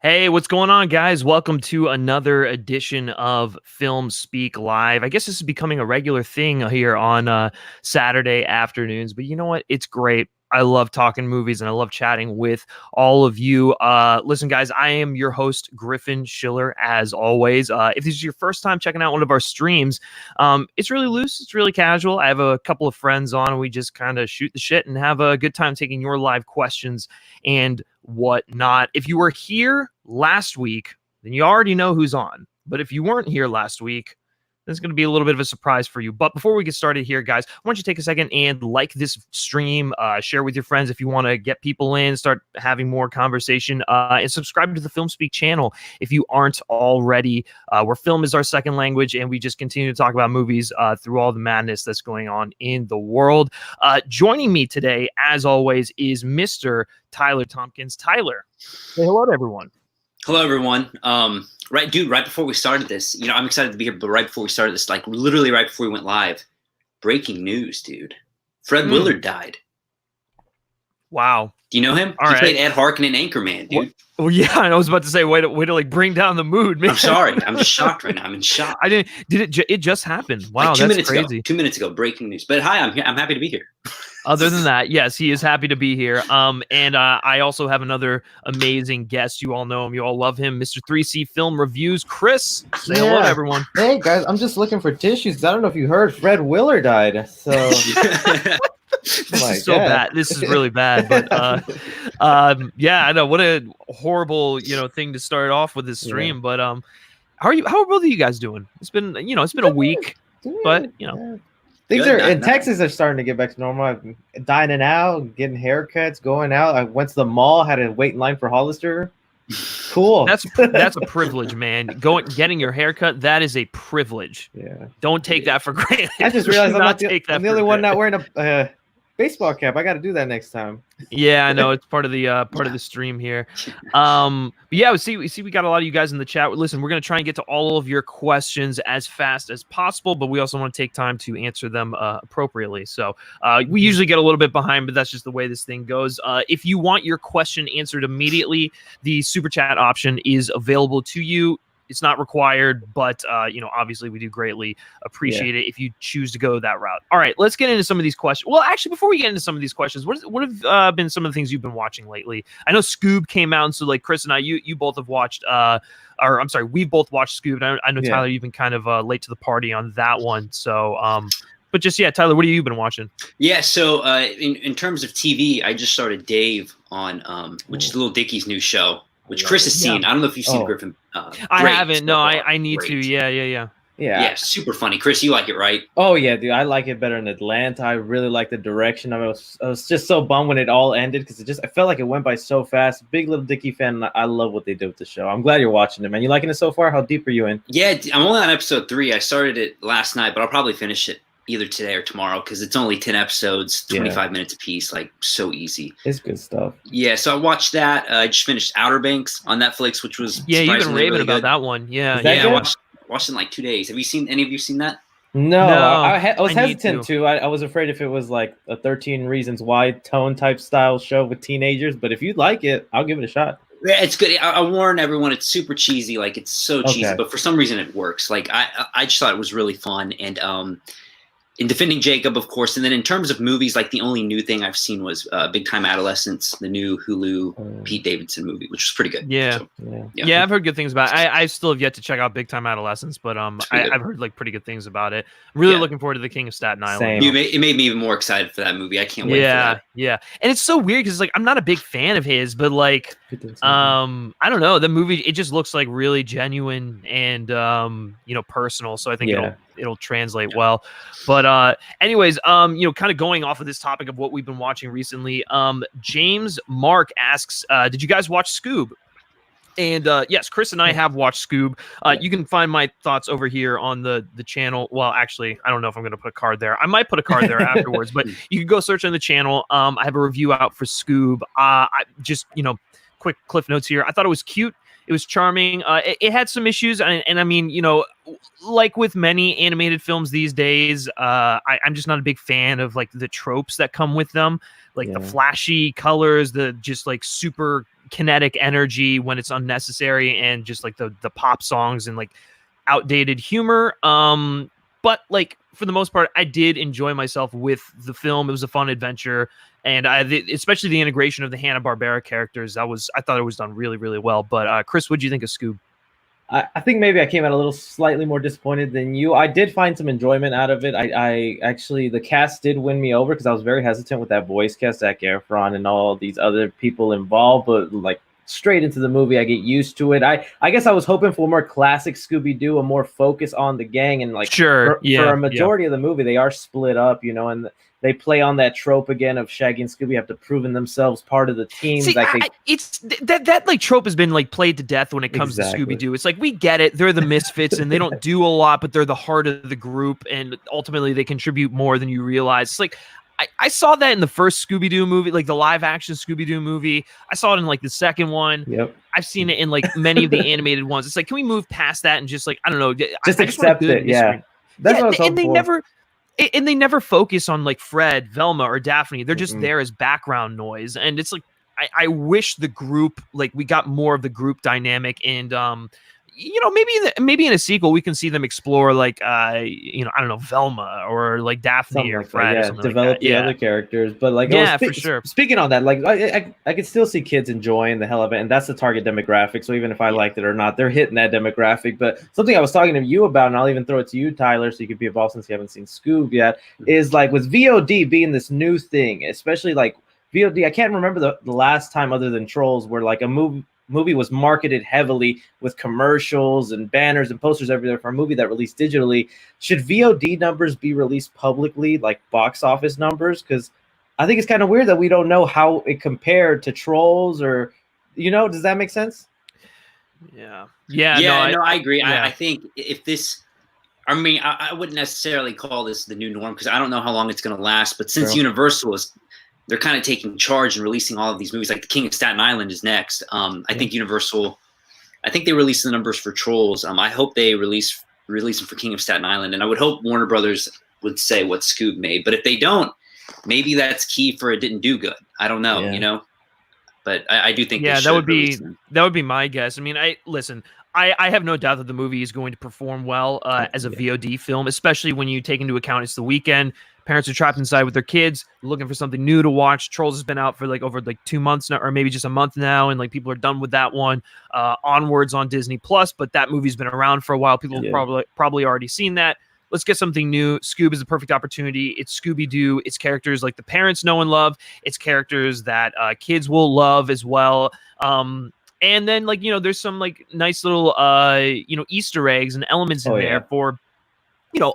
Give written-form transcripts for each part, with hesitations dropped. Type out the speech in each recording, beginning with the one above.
Hey, what's going on, guys? Welcome to another edition of FilmSpeak Live. I guess this is becoming a regular thing here on Saturday afternoons, but you know what? It's great. I love talking movies and I love chatting with all of you. Listen, guys, I am your host, Griffin Schiller, as always. If this is your first time checking out one of our streams, it's really loose. It's really casual. I have a couple of friends on and we just kind of shoot the shit and have a good time taking your live questions and whatnot. If you were here last week, then you already know who's on. But if you weren't here last week, this is going to be a little bit of a surprise for you. But before we get started here, guys, why don't you take a second and like this stream, share with your friends if you want to get people in, start having more conversation, and subscribe to the FilmSpeak channel if you aren't already, where film is our second language, and we just continue to talk about movies through all the madness that's going on in the world. Joining me today, as always, is Mr. Tyler Tompkins. Tyler, say hello to everyone. Hello, everyone. Right before we started this, I'm excited to be here, but right before we started this, like literally right before we went live, breaking news, dude. Fred Willard died. Wow. Do you know him? He played Ed Harkin in Anchorman, dude. Oh yeah, I was about to say, way to like bring down the mood, man. I'm sorry. I'm just shocked right now. I'm in shock. It just happened. Wow, like that's crazy. 2 minutes ago, breaking news. But hi, I'm here. I'm happy to be here. Other than that, yes, he is happy to be here. And I also have another amazing guest. You all know him. You all love him. Mr. 3C Film Reviews, Chris. Say hello to everyone. Hey, guys. I'm just looking for tissues because I don't know if you heard Fred Willard died. So this is so bad. This is really bad. But yeah, I know. What a horrible, thing to start off with this stream. Yeah. But how are both of you guys doing? It's been a week, but things are in Texas are starting to get back to normal. I'm dining out, getting haircuts, going out. I went to the mall, had to wait in line for Hollister. Cool. That's a privilege, man. Getting your haircut, that is a privilege. Yeah. Don't take that for granted. I just realized I'm the only one not wearing a baseball cap. I got to do that next time. Yeah, I know it's part of the stream here. But yeah, we see we got a lot of you guys in the chat. Listen, we're gonna try and get to all of your questions as fast as possible, but we also want to take time to answer them appropriately. So we usually get a little bit behind, but that's just the way this thing goes. If you want your question answered immediately, the super chat option is available to you. It's not required, but obviously we do greatly appreciate it if you choose to go that route. All right, let's get into some of these questions. Well, actually, before we get into some of these questions, what have been some of the things you've been watching lately? I know Scoob came out, and so like Chris and I, you both have watched. We both watched Scoob. I know Tyler, you've been kind of late to the party on that one. So, but just Tyler, what have you been watching? Yeah, so in terms of TV, I just started Dave on, which is Little Dicky's new show, which Chris has seen. I don't know if you've seen Griffin. I haven't. No, I need to. Yeah. Super funny. Chris, you like it, right? Oh yeah, dude. I like it better than Atlanta. I really like the direction of it. I was just so bummed when it all ended because I felt like it went by so fast. Big Little Dicky fan. I love what they did with the show. I'm glad you're watching it, man. You liking it so far? How deep are you in? Yeah, I'm only on episode 3. I started it last night, but I'll probably finish it either today or tomorrow because it's only 10 episodes, 25 minutes a piece, like so easy. It's good stuff. Yeah, so I watched that. I just finished Outer Banks on Netflix, which was you've been raving about that one. Yeah, I watched it in like 2 days. Have you seen any of you seen that? No. I was hesitant to. I was afraid if it was like a 13 Reasons Why tone type style show with teenagers, but if you'd like it, I'll give it a shot. Yeah, it's good. I warn everyone, it's super cheesy. Like it's so cheesy, but for some reason it works. Like I just thought it was really fun. And in Defending Jacob, of course. And then in terms of movies, like the only new thing I've seen was Big Time Adolescence, the new Hulu Pete Davidson movie, which was pretty good. Yeah. I've heard good things about it. I still have yet to check out Big Time Adolescence, but I've heard like pretty good things about it. I'm really looking forward to The King of Staten Island. It made me even more excited for that movie. I can't wait for that. Yeah. And it's so weird because like I'm not a big fan of his, but like I don't know, the movie, it just looks like really genuine and personal. So I think it'll translate well. But anyways, kind of going off of this topic of what we've been watching recently, James Mark asks, did you guys watch Scoob? And yes, Chris and I have watched Scoob. You can find my thoughts over here on the channel. Well, actually, I don't know if I'm going to put a card there. I might put a card there afterwards, but you can go search on the channel. I have a review out for Scoob. I just, quick cliff notes here. I thought it was cute. It was charming. It had some issues, and I mean, like with many animated films these days, I'm just not a big fan of like the tropes that come with them, like the flashy colors, the just like super kinetic energy when it's unnecessary, and just like the pop songs and like outdated humor. But like for the most part, I did enjoy myself with the film. It was a fun adventure, and especially the integration of the Hanna-Barbera characters. I thought it was done really, really well. But Chris, what do you think of Scoob? I think maybe I came out a little slightly more disappointed than you. I did find some enjoyment out of it. I actually, the cast did win me over because I was very hesitant with that voice cast, Zac Efron, and all these other people involved. But like straight into the movie, I get used to it. I guess I was hoping for more classic Scooby-Doo, a more focus on the gang, and like for a majority of the movie, they are split up, and they play on that trope again of Shaggy and Scooby have to prove themselves part of the team. See, it's that like trope has been like played to death when it comes to Scooby-Doo. It's like, we get it. They're the misfits and they don't do a lot, but they're the heart of the group, and ultimately they contribute more than you realize. It's like, I saw that in the first Scooby-Doo movie, like the live action Scooby-Doo movie. I saw it in like the second one. Yep. I've seen it in like many of the animated ones. It's like, can we move past that and just like, I don't know, just accept it. Yeah. That's what I was hoping for. And they never focus on like Fred, Velma, or Daphne. They're just there as background noise. And it's like, I wish the group, like we got more of the group dynamic, and maybe in a sequel we can see them explore like I don't know, Velma or like Daphne something or Fred. Like, or develop like the other characters. But like, for sure. Speaking on that, like I could still see kids enjoying the hell of it, and that's the target demographic. So even if I liked it or not, they're hitting that demographic. But something I was talking to you about, and I'll even throw it to you, Tyler, so you could be involved since you haven't seen Scoob yet, is like with VOD being this new thing, especially like VOD. I can't remember the last time other than Trolls where like a movie was marketed heavily with commercials and banners and posters everywhere for a movie that released digitally. Should VOD numbers be released publicly, like box office numbers? Because I think it's kind of weird that we don't know how it compared to Trolls, or does that make sense? No, I agree. Yeah. I think if this, I wouldn't necessarily call this the new norm because I don't know how long it's going to last. But since Universal they're kind of taking charge and releasing all of these movies. Like The King of Staten Island is next. I think Universal, I think they released the numbers for Trolls. I hope they release them for King of Staten Island. And I would hope Warner Brothers would say what Scoob made. But if they don't, maybe that's key for it didn't do good. I don't know, But I do think that would be my guess. I mean, I have no doubt that the movie is going to perform well as a VOD film, especially when you take into account it's the weekend. Parents are trapped inside with their kids, looking for something new to watch. Trolls has been out for like over like 2 months now, or maybe just a month now, and like people are done with that one. Onwards on Disney Plus, but that movie's been around for a while. People have probably already seen that. Let's get something new. Scoob is a perfect opportunity. It's Scooby-Doo. It's characters like the parents know and love. It's characters that kids will love as well. And then like there's some like nice little Easter eggs and elements in there for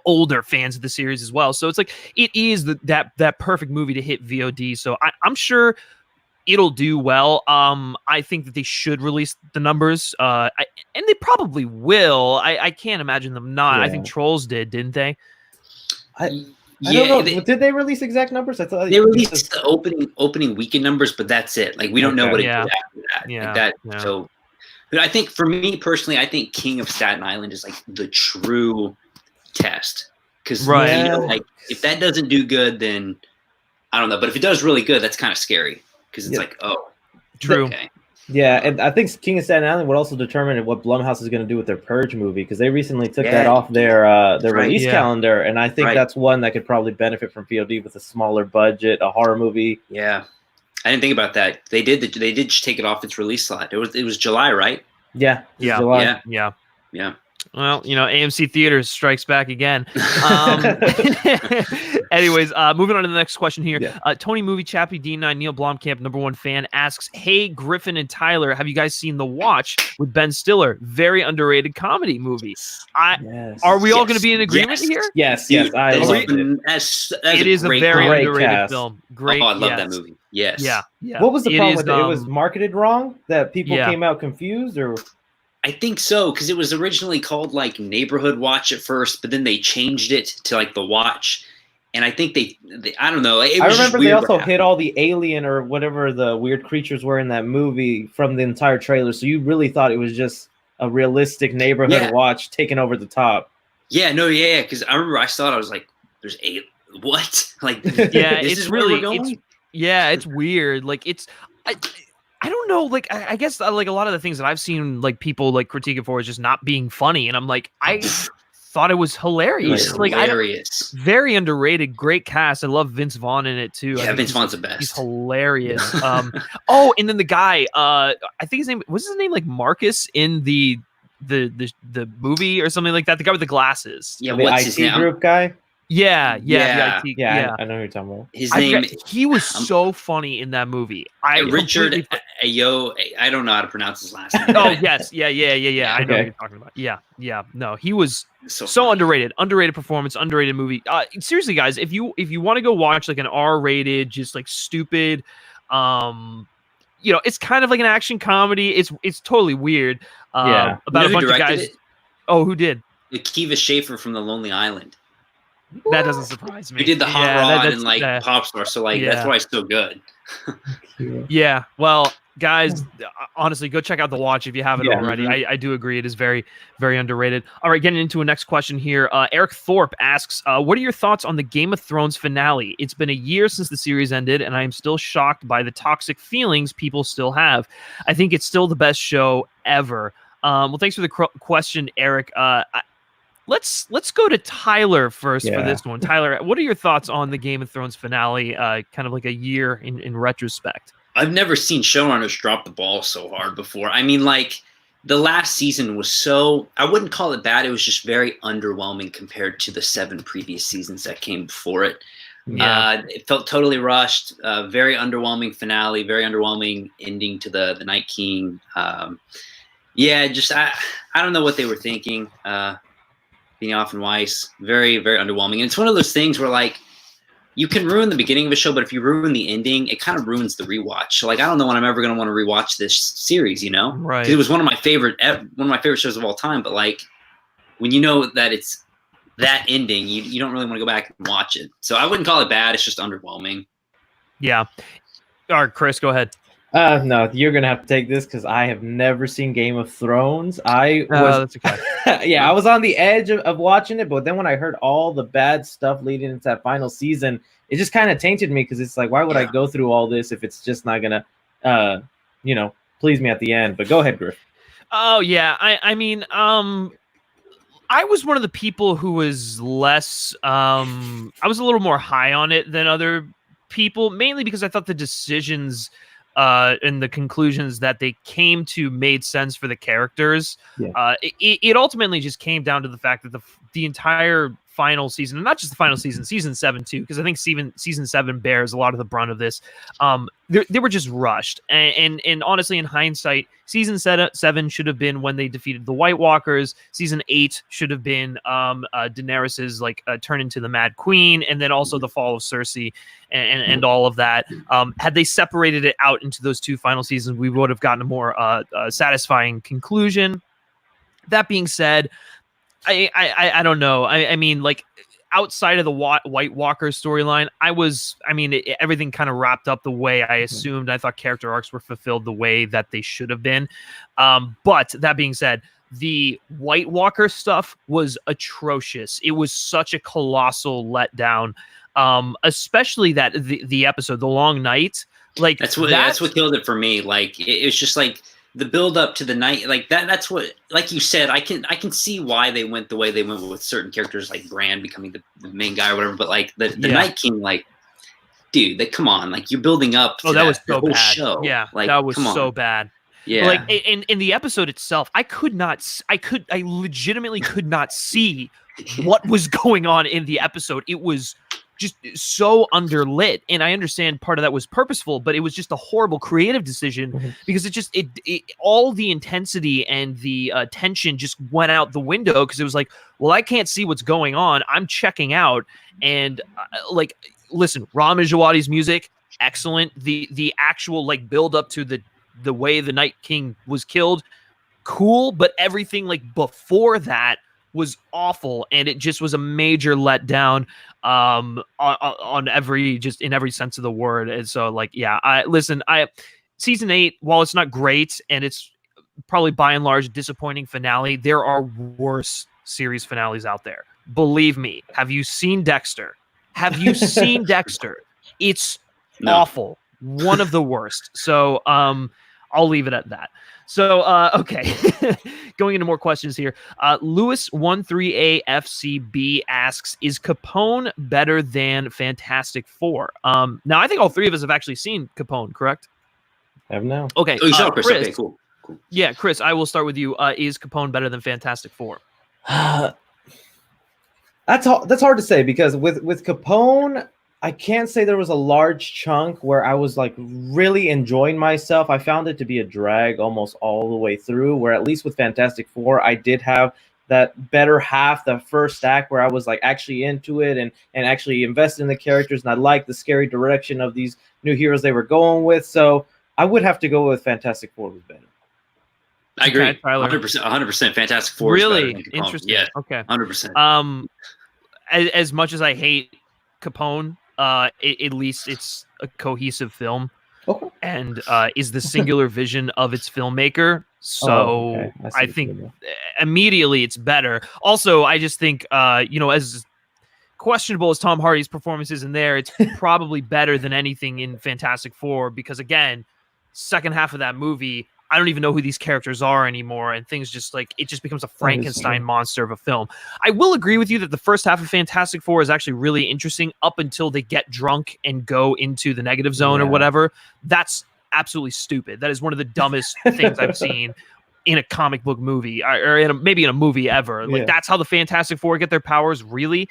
older fans of the series as well. So it's like it is that perfect movie to hit VOD. So I'm sure it'll do well. I think that they should release the numbers, and they probably will. I can't imagine them not. I think Trolls didn't they? I don't know. Did they release exact numbers? I thought they released the opening weekend numbers, but that's it. Like we don't know what it is after that. Yeah. So, but I think for me personally, I think King of Staten Island is like the true test, because like if that doesn't do good, then I don't know. But if it does really good, that's kind of scary because it's like, oh, true. Okay. Yeah, and I think King of Staten Island would also determine what Blumhouse is going to do with their Purge movie, because they recently took that off their release calendar, and I think that's one that could probably benefit from VOD with a smaller budget, a horror movie. Yeah, I didn't think about that. They did just take it off its release slot. It was July, right? Yeah. July. Yeah. Well, AMC Theaters strikes back again. Anyways, moving on to the next question here. Tony Movie Chappie D9 Neil Blomkamp, #1 fan, asks, "Hey Griffin and Tyler, have you guys seen The Watch with Ben Stiller? Very underrated comedy movie." Are we all going to be in agreement here? Yes. I love it. It is a very underrated cast. Film. Great. Oh, I love that movie. Yes. Yeah. What was the problem with it? It was marketed wrong? That people came out confused, or? I think so, because it was originally called like Neighborhood Watch at first, but then they changed it to like The Watch, and I think they I don't know. I remember they also hit all the alien or whatever the weird creatures were in that movie from the entire trailer, so you really thought it was just a realistic Neighborhood Watch taking over the top. Because I remember I saw it, I was like, "There's what?" Like, it's really it's weird. Like I don't know, like I guess like a lot of the things that I've seen like people like critique it for is just not being funny, and I'm like, I thought it was hilarious. It was like hilarious. Very underrated, great cast. I love Vince Vaughn in it too. Yeah, Vince Vaughn's the best. He's hilarious. Oh, and then the guy, I think his name was like Marcus in the movie or something like that. The guy with the glasses. Yeah, the what's IT his name? group guy. Yeah. I know who you're talking about. His name. He was so funny in that movie. Richard Ayo. I don't know how to pronounce his last name. Oh yes, yeah. I know what you're talking about. Yeah. No, he was so underrated. Underrated performance. Underrated movie. Seriously, guys, if you want to go watch like an R-rated, just like stupid, it's kind of like an action comedy. It's totally weird. About a bunch of guys. Oh, who did? Akiva Schaffer from The Lonely Island. That doesn't surprise me. He did the Hot Rod and like Pop Star, so like that's why it's so good. Yeah. Well, guys, honestly, go check out The Watch if you haven't already. I do agree it is very, very underrated. All right, getting into a next question here. Eric Thorpe asks, what are your thoughts on the Game of Thrones finale? It's been a year since the series ended, and I am still shocked by the toxic feelings people still have. I think it's still the best show ever. Well, thanks for the question, Eric. Let's go to Tyler first for this one. Tyler, what are your thoughts on the Game of Thrones finale? Kind of like a year in retrospect. I've never seen showrunners drop the ball so hard before. I mean, like the last season was so, I wouldn't call it bad. It was just very underwhelming compared to the 7 previous seasons that came before it. Yeah. It felt totally rushed. Very underwhelming finale. Very underwhelming ending to the Night King. I don't know what they were thinking. Benioff and Weiss, very, very underwhelming. And it's one of those things where like you can ruin the beginning of a show, but if you ruin the ending, it kind of ruins the rewatch. So like I don't know when I'm ever going to want to rewatch this series, Right. It was one of my favorite shows of all time. But like when you know that it's that ending, you don't really want to go back and watch it. So I wouldn't call it bad. It's just underwhelming. Yeah. All right, Chris, go ahead. No, you're gonna have to take this because I have never seen Game of Thrones. That's okay. I was on the edge of watching it, but then when I heard all the bad stuff leading into that final season, it just kind of tainted me because it's like, why would I go through all this if it's just not gonna, please me at the end? But go ahead, Griff. Oh yeah, I mean, I was one of the people who was less. I was a little more high on it than other people, mainly because I thought the decisions and the conclusions that they came to made sense for the characters. It ultimately just came down to the fact that the entire final season, and not just the final season, season 7 too, because I think season 7 bears a lot of the brunt of this. They were just rushed, and honestly, in hindsight, season 7 should have been when they defeated the White Walkers. Season 8 should have been Daenerys's turn into the Mad Queen, and then also the fall of Cersei and all of that. Had they separated it out into those 2 final seasons, we would have gotten a more satisfying conclusion. That being said, I don't know. I mean, like outside of the White Walker storyline, everything kind of wrapped up the way I assumed. I thought character arcs were fulfilled the way that they should have been. But that being said, the White Walker stuff was atrocious. It was such a colossal letdown. Especially that the episode, The Long Night. Like that's what killed it for me. Like it was just like the build up to the night, like that's what, like you said, I can see why they went the way they went with certain characters like Bran becoming the main guy or whatever. But like the Night King, like, dude, come on, like you're building up to that was so bad. Show. Yeah, like, that was so bad. Yeah. Like in the episode itself, I legitimately could not see what was going on in the episode. It was just so underlit, and I understand part of that was purposeful, but it was just a horrible creative decision because it all the intensity and the tension just went out the window because it was like, well, I can't see what's going on. I'm checking out, and listen, Ramin Djawadi's music, excellent. The actual build up to the way the Night King was killed, cool, but everything before that was awful, and it just was a major letdown on in every sense of the word. And so season 8, while it's not great and it's probably by and large a disappointing finale, there are worse series finales out there. Believe me. Have you seen Dexter? It's awful. One of the worst. So I'll leave it at that. So, okay, going into more questions here. Lewis13AFCB asks, is Capone better than Fantastic Four? Now, I think all three of us have actually seen Capone, correct? I have now. Okay. Oh, you saw Chris. Chris. Okay, cool. Yeah, Chris, I will start with you. Is Capone better than Fantastic Four? That's hard to say, because with Capone, I can't say there was a large chunk where I was like really enjoying myself. I found it to be a drag almost all the way through, where at least with Fantastic Four, I did have that better half, the first act, where I was like actually into it and actually invested in the characters, and I liked the scary direction of these new heroes they were going with. So I would have to go with Fantastic Four was better. I agree. Okay, Tyler. 100%. Fantastic Four. Really is interesting. Yeah. Okay. 100%. As much as I hate Capone, at least it's a cohesive film, and is the singular vision of its filmmaker. So I think immediately it's better. Also, I just think as questionable as Tom Hardy's performance is in there, it's probably better than anything in Fantastic Four, because again, second half of that movie, I don't even know who these characters are anymore, and things just like it just becomes a Frankenstein monster of a film. I will agree with you that the first half of Fantastic Four is actually really interesting up until they get drunk and go into the negative zone or whatever. That's absolutely stupid. That is one of the dumbest things I've seen in a comic book movie, or maybe in a movie ever. Like that's how the Fantastic Four get their powers, really.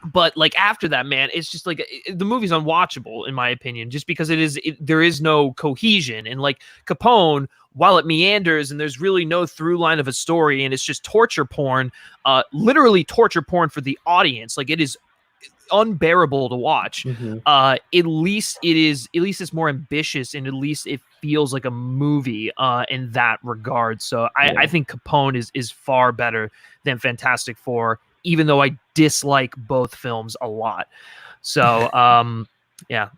But like after that, man, it's just like the movie's unwatchable in my opinion, just because there is no cohesion. And like Capone, while it meanders and there's really no through line of a story, and it's just torture porn, literally torture porn for the audience. Like it is unbearable to watch. At least it's more ambitious, and at least it feels like a movie in that regard. So I think Capone is far better than Fantastic Four, even though I dislike both films a lot. So, yeah,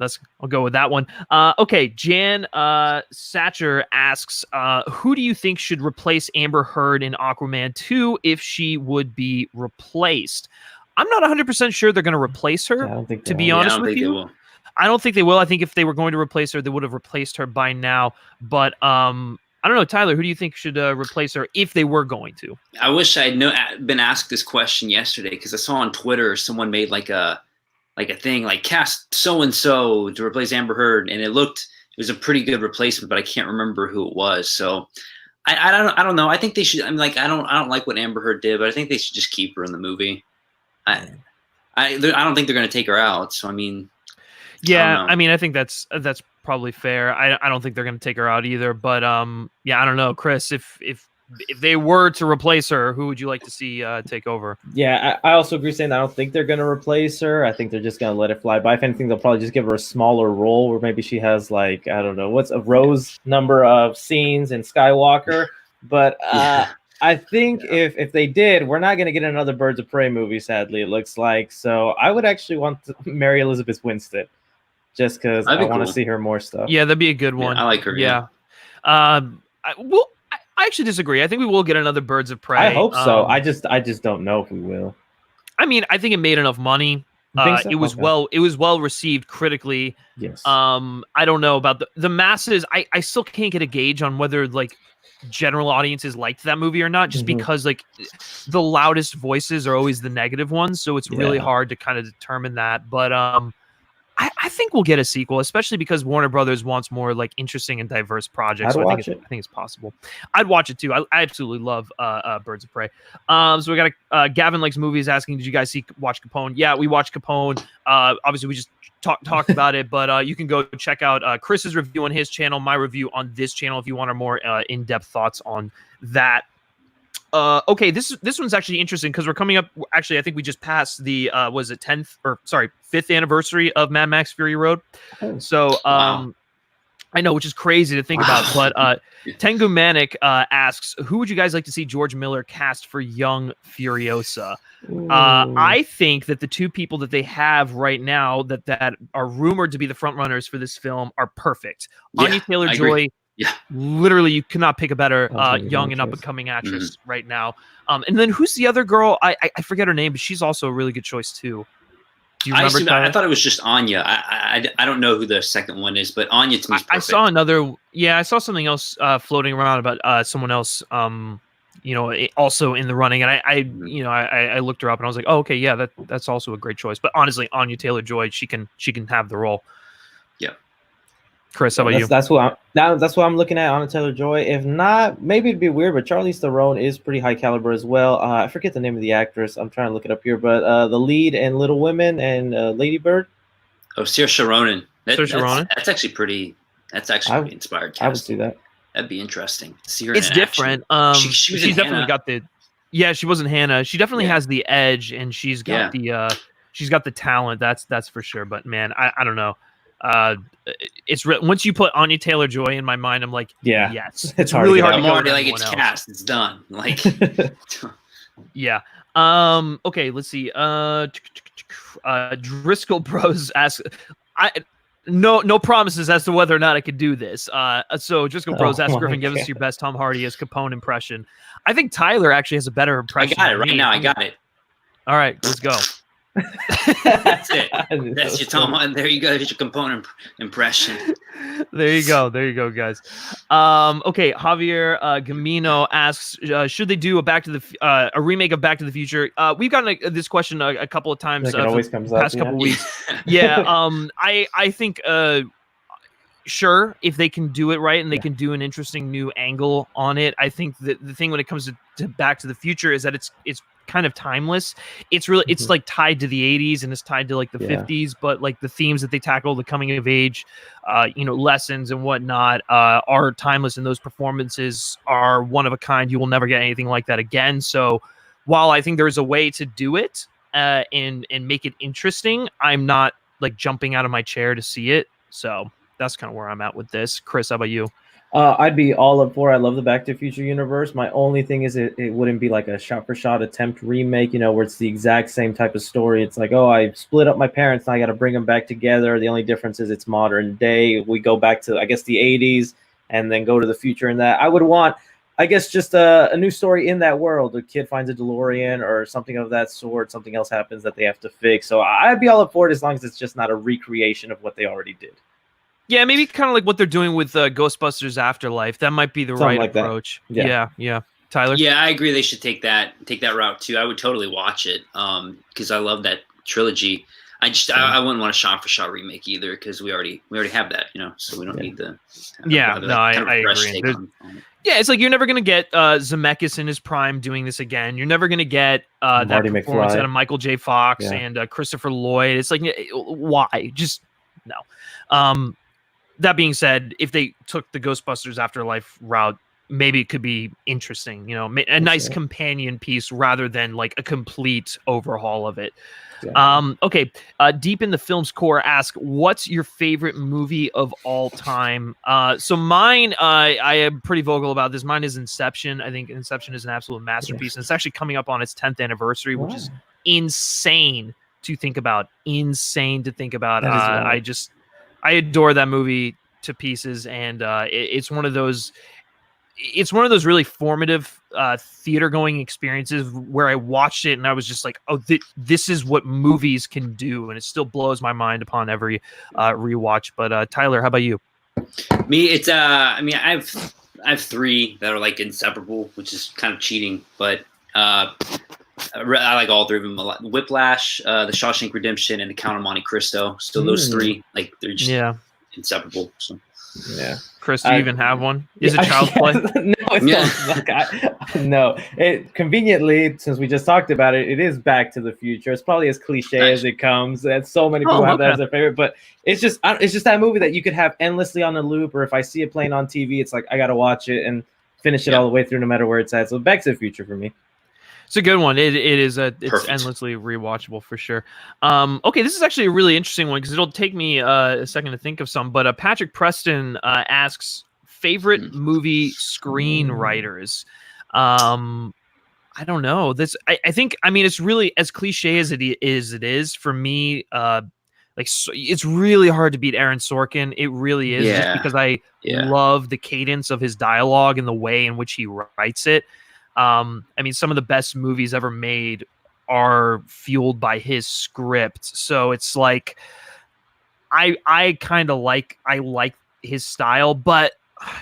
I'll go with that one. Okay, Jan Satcher asks, who do you think should replace Amber Heard in Aquaman 2 if she would be replaced? I'm not 100% sure they're going to replace her, to be honest with you. I don't think they will. I think if they were going to replace her, they would have replaced her by now. But I don't know, Tyler, who do you think should replace her if they were going to? I wish I had been asked this question yesterday, because I saw on Twitter someone made like a thing like cast so-and-so to replace Amber Heard, and it was a pretty good replacement, but I can't remember who it was. So I don't know. I think they should. I'm like, I don't like what Amber Heard did, but I think they should just keep her in the movie. I don't think they're going to take her out. So I mean, yeah, I think that's probably fair. I don't think they're going to take her out either, but yeah, I don't know, Chris, if they were to replace her, who would you like to see take over? Yeah, I also agree saying I don't think they're going to replace her. I think they're just going to let it fly by. If anything, they'll probably just give her a smaller role, where maybe she has like, I don't know, what's a rose number of scenes in Skywalker. But I think if they did, we're not going to get another Birds of Prey movie, sadly, it looks like. So I would actually want to marry Elizabeth Winstead, just because I want to see her more stuff. Yeah, that'd be a good one. Yeah, I like her. Yeah. I actually disagree. I think we will get another Birds of Prey. I hope so. I just don't know if we will. I mean, I think it made enough money. So? It was well received critically. Yes. I don't know about the masses. I still can't get a gauge on whether like general audiences liked that movie or not, just because like the loudest voices are always the negative ones, so it's really hard to kind of determine that. But I think we'll get a sequel, especially because Warner Brothers wants more like interesting and diverse projects. I think it's possible. I'd watch it too. I absolutely love Birds of Prey. So we got Gavin likes movies asking, did you guys watch Capone? Yeah, we watched Capone. Obviously we just talked about it, but you can go check out Chris's review on his channel, my review on this channel if you want a more in-depth thoughts on that. Okay, this one's actually interesting because we're coming up. Actually, I think we just passed the 5th anniversary of Mad Max Fury Road. So I know, which is crazy to think about. But Tengu Manic asks, who would you guys like to see George Miller cast for young Furiosa? I think that the two people that they have right now that are rumored to be the front runners for this film are perfect. Anya Taylor-Joy. Yeah, literally, you cannot pick a better young and up-and-coming actress right now. And then who's the other girl? I forget her name, but she's also a really good choice too. Do you remember? I thought it was just Anya. I don't know who the second one is, but Anya to me is perfect. I saw another. Yeah, I saw something else floating around about someone else. Also in the running, and I looked her up and I was like, oh, okay, yeah, that's also a great choice. But honestly, Anya Taylor-Joy, she can have the role. Yeah. Chris, how about you? That's what I'm looking at, Anya Taylor-Joy. If not, maybe it'd be weird, but Charlize Theron is pretty high caliber as well. I forget the name of the actress. I'm trying to look it up here, but the lead in Little Women and Lady Bird. Oh, Saoirse Ronan. Saoirse Ronan. That's actually pretty inspired cast. I would see that. That'd be interesting. See her it's different. She's definitely Hannah. got the. Yeah, she wasn't Hannah. She definitely has the edge, and she's got the talent. That's for sure. But man, I don't know. Once you put Anya Taylor-Joy in my mind, I'm like, yes, it's really hard to go. Already like it's cast, it's done. Like, yeah. Okay, let's see. Driscoll Bros asks, no promises as to whether or not I could do this. So Driscoll Bros asks Griffin, give us your best Tom Hardy as Capone impression. I think Tyler actually has a better impression. I got it right now. I got it. All right, let's go. That's it. That's your Tom. There you go. Here's your Capone impression. There you go, guys. Okay, Javier Gamino asks, should they do a remake of Back to the Future? We've gotten this question a couple of times. Like it always comes up. Past couple weeks. Yeah. I think sure, if they can do it right and they can do an interesting new angle on it. I think that the thing when it comes to Back to the Future is that it's kind of timeless. It's really it's like tied to the 80s and it's tied to like the 50s, but like the themes that they tackle, the coming of age lessons and whatnot, are timeless, and those performances are one of a kind. You will never get anything like that again. So while I think there's a way to do it and make it interesting, I'm not like jumping out of my chair to see it. So that's kind of where I'm at with this. Chris, how about you? I'd be all up for it. I love the Back to the Future universe. My only thing is it wouldn't be like a shot-for-shot attempt remake, where it's the exact same type of story. It's like, oh, I split up my parents, and I got to bring them back together. The only difference is it's modern day. We go back to, I guess, the 80s and then go to the future in that. I would want, I guess, just a new story in that world. A kid finds a DeLorean or something of that sort. Something else happens that they have to fix. So I'd be all up for it as long as it's just not a recreation of what they already did. Yeah, maybe kind of like what they're doing with Ghostbusters Afterlife. That might be the right approach. Yeah. Tyler? Yeah, I agree. They should take that route too. I would totally watch it because I love that trilogy. I wouldn't want a shot-for-shot remake either because we already have that, so we don't need the. I agree. Yeah, it's like you're never gonna get Zemeckis in his prime doing this again. You're never gonna get that performance out of Michael J. Fox and Christopher Lloyd. It's like, why? Just no. That being said, if they took the Ghostbusters Afterlife route, maybe it could be interesting, a nice companion piece rather than like a complete overhaul of it. Okay. Deep in the Film's Core ask, what's your favorite movie of all time? So mine, I am pretty vocal about this. Mine is Inception. I think Inception is an absolute masterpiece. And it's actually coming up on its 10th anniversary, which is insane to think about. I adore that movie to pieces, and it's one of those really formative theater going experiences where I watched it and I was just like, oh, this is what movies can do, and it still blows my mind upon every rewatch. But Tyler, how about you? Me, it's I have three that are like inseparable, which is kind of cheating, but I like all three of them a lot. Whiplash, The Shawshank Redemption, and The Count of Monte Cristo. So those three, like, they're just inseparable. So. Yeah. Chris, do you even have one? Is it Child's Play? No. It conveniently, since we just talked about it, it is Back to the Future. It's probably as cliche as it comes. And so many people have that as their favorite, but it's just that movie that you could have endlessly on a loop, or if I see it playing on TV, it's like I gotta watch it and finish it all the way through, no matter where it's at. So Back to the Future for me. It's a good one. It's endlessly rewatchable for sure. Okay, this is actually a really interesting one because it'll take me a second to think of some. But Patrick Preston asks favorite movie screenwriters. I don't know. I think it's really as cliche as it is for me. It's really hard to beat Aaron Sorkin. It really is, just because I love the cadence of his dialogue and the way in which he writes it. Some of the best movies ever made are fueled by his script. So it's like I kind of like his style, but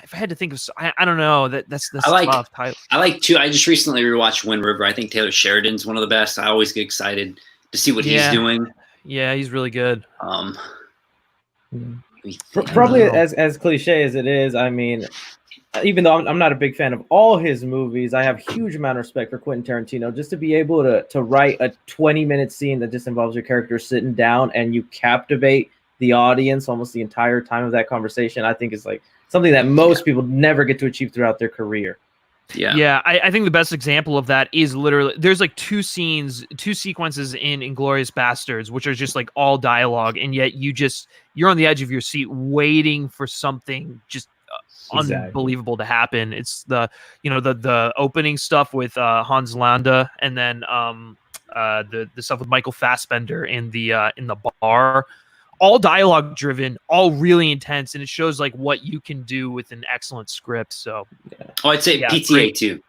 if I had to think of, I don't know, that's tough. I like too. I just recently rewatched Wind River. I think Taylor Sheridan's one of the best. I always get excited to see what he's doing. Yeah, he's really good. Probably as cliche as it is, I mean, even though I'm not a big fan of all his movies, I have huge amount of respect for Quentin Tarantino. Just to be able to write a 20-minute scene that just involves your character sitting down and you captivate the audience almost the entire time of that conversation, I think is like something that most people never get to achieve throughout their career. Yeah. I think the best example of that is literally there's like two sequences in Inglourious Bastards, which are just like all dialogue, and yet you're on the edge of your seat waiting for something just unbelievable to happen. It's the opening stuff with Hans Landa, and then the stuff with Michael Fassbender in the bar. All dialogue driven, all really intense, and it shows like what you can do with an excellent script. So, I'd say PTA too.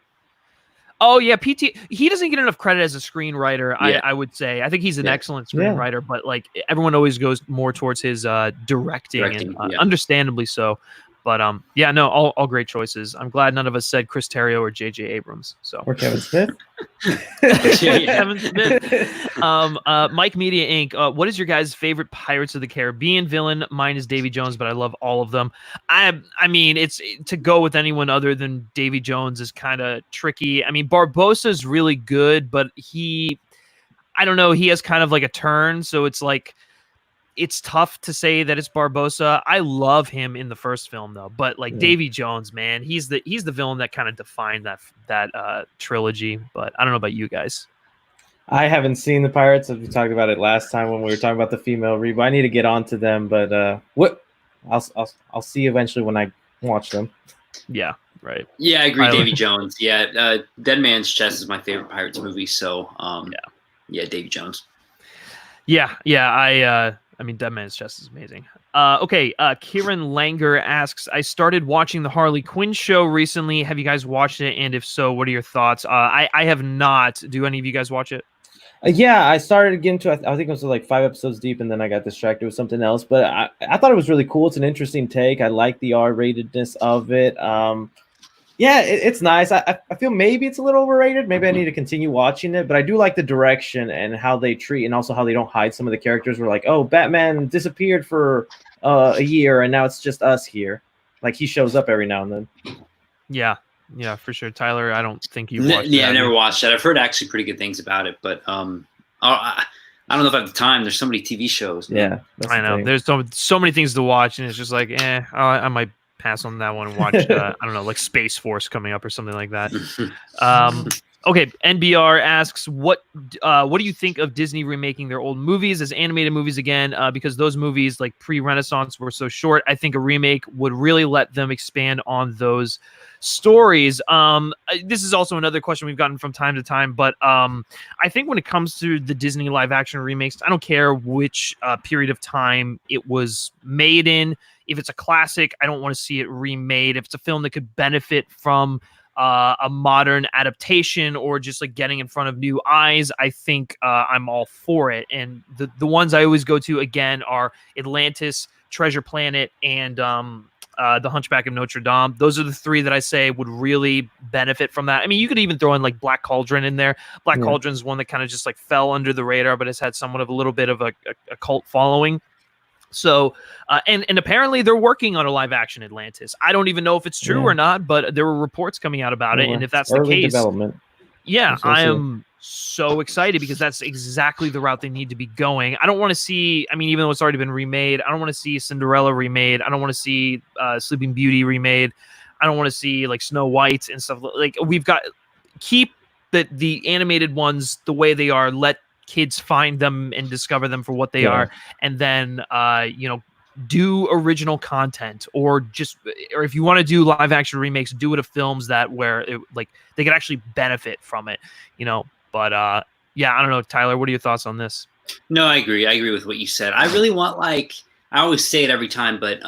Oh yeah, PT. He doesn't get enough credit as a screenwriter. I would say. I think he's an excellent screenwriter, but like everyone always goes more towards his directing and understandably so. But all great choices. I'm glad none of us said Chris Terrio or J.J. Abrams. So or Kevin Smith. Kevin Smith. Mike Media Inc. What is your guys' favorite Pirates of the Caribbean villain? Mine is Davy Jones, but I love all of them. I mean, it's to go with anyone other than Davy Jones is kind of tricky. I mean, Barbosa's really good, but I don't know. He has kind of like a turn, so it's like. It's tough to say that it's Barbosa. I love him in the first film though, but like Davy Jones, man, he's the villain that kind of defined that trilogy. But I don't know about you guys. I haven't seen the Pirates. We talked about it last time when we were talking about the female reboot. I need to get onto them, but I'll see eventually when I watch them. Yeah, right. Yeah, I agree. Davy Jones. Yeah, Dead Man's Chest is my favorite Pirates movie. So Davy Jones. I mean, Dead Man's Chest is amazing. Okay, Kieran Langer asks, I started watching the Harley Quinn show recently. Have you guys watched it? And if so, what are your thoughts? I have not. Do any of you guys watch it? Yeah, I started getting to, I think it was like 5 episodes deep, and then I got distracted with something else. But I thought it was really cool. It's an interesting take. I like the R-ratedness of it. It's nice. I feel maybe it's a little overrated. Maybe I need to continue watching it, but I do like the direction and how they treat, and also how they don't hide some of the characters. We're like, oh, Batman disappeared for a year, and now it's just us here. Like he shows up every now and then. Yeah, for sure. Tyler, I don't think you've watched it. Yeah, I never watched it. I've heard actually pretty good things about it, but I don't know if I have the time. There's so many TV shows. Yeah, I know. There's so many things to watch, and it's just like, I might pass on that one and watch I don't know, like Space Force coming up or something like that. Okay, NBR asks, what do you think of Disney remaking their old movies as animated movies again? Because those movies like pre-Renaissance were so short, I think a remake would really let them expand on those stories. This is also another question we've gotten from time to time, but I think when it comes to the Disney live action remakes, I don't care which period of time it was made in. If it's a classic, I don't want to see it remade. If it's a film that could benefit from a modern adaptation or just like getting in front of new eyes, I think I'm all for it. And the ones I always go to again are Atlantis, Treasure Planet, and The Hunchback of Notre Dame. Those are the three that I say would really benefit from that. I mean, you could even throw in like Black Cauldron in there. Black Cauldron is one that kind of just like fell under the radar, but has had somewhat of a little bit of a cult following. So, and apparently they're working on a live action Atlantis. I don't even know if it's true or not, but there were reports coming out about it. And if that's the case, I am so excited because that's exactly the route they need to be going. I don't want to see, I mean, even though it's already been remade, I don't want to see Cinderella remade. I don't want to see Sleeping Beauty remade. I don't want to see like Snow White and stuff. Like we've got, keep the animated ones the way they are. Let kids find them and discover them for what they are, and then do original content, or if you want to do live action remakes, do it of films that where it, like they could actually benefit from it, but I don't know, Tyler, what are your thoughts on this? No, I agree with what you said. I really want, like, I always say it every time, but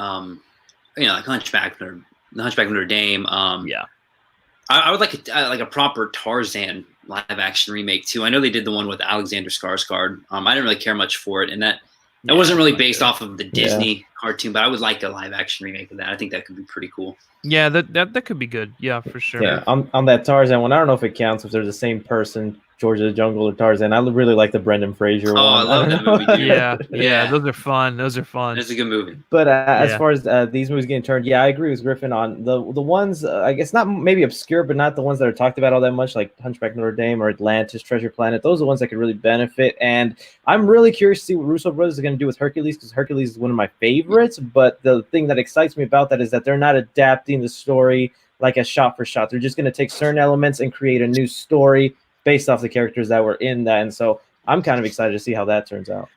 like Hunchback of Notre Dame, I would like a proper Tarzan live action remake too. I know they did the one with Alexander Skarsgård. I didn't really care much for it, and that wasn't really based off of the Disney cartoon, but I would like a live action remake of that. I think that could be pretty cool. Yeah, that could be good. Yeah, for sure. Yeah, on that Tarzan one, I don't know if it counts if they're the same person, George of the Jungle or Tarzan. I really like the Brendan Fraser one. I love that movie, dude. Yeah, those are fun. Those are fun. It's a good movie. But as far as these movies getting turned, I agree with Griffin on the ones, I guess not maybe obscure, but not the ones that are talked about all that much, like Hunchback Notre Dame or Atlantis, Treasure Planet. Those are the ones that could really benefit. And I'm really curious to see what Russo brothers are going to do with Hercules, because Hercules is one of my favorites. But the thing that excites me about that is that they're not adapting the story like a shot for shot. They're just going to take certain elements and create a new story based off the characters that were in that. And so I'm kind of excited to see how that turns out.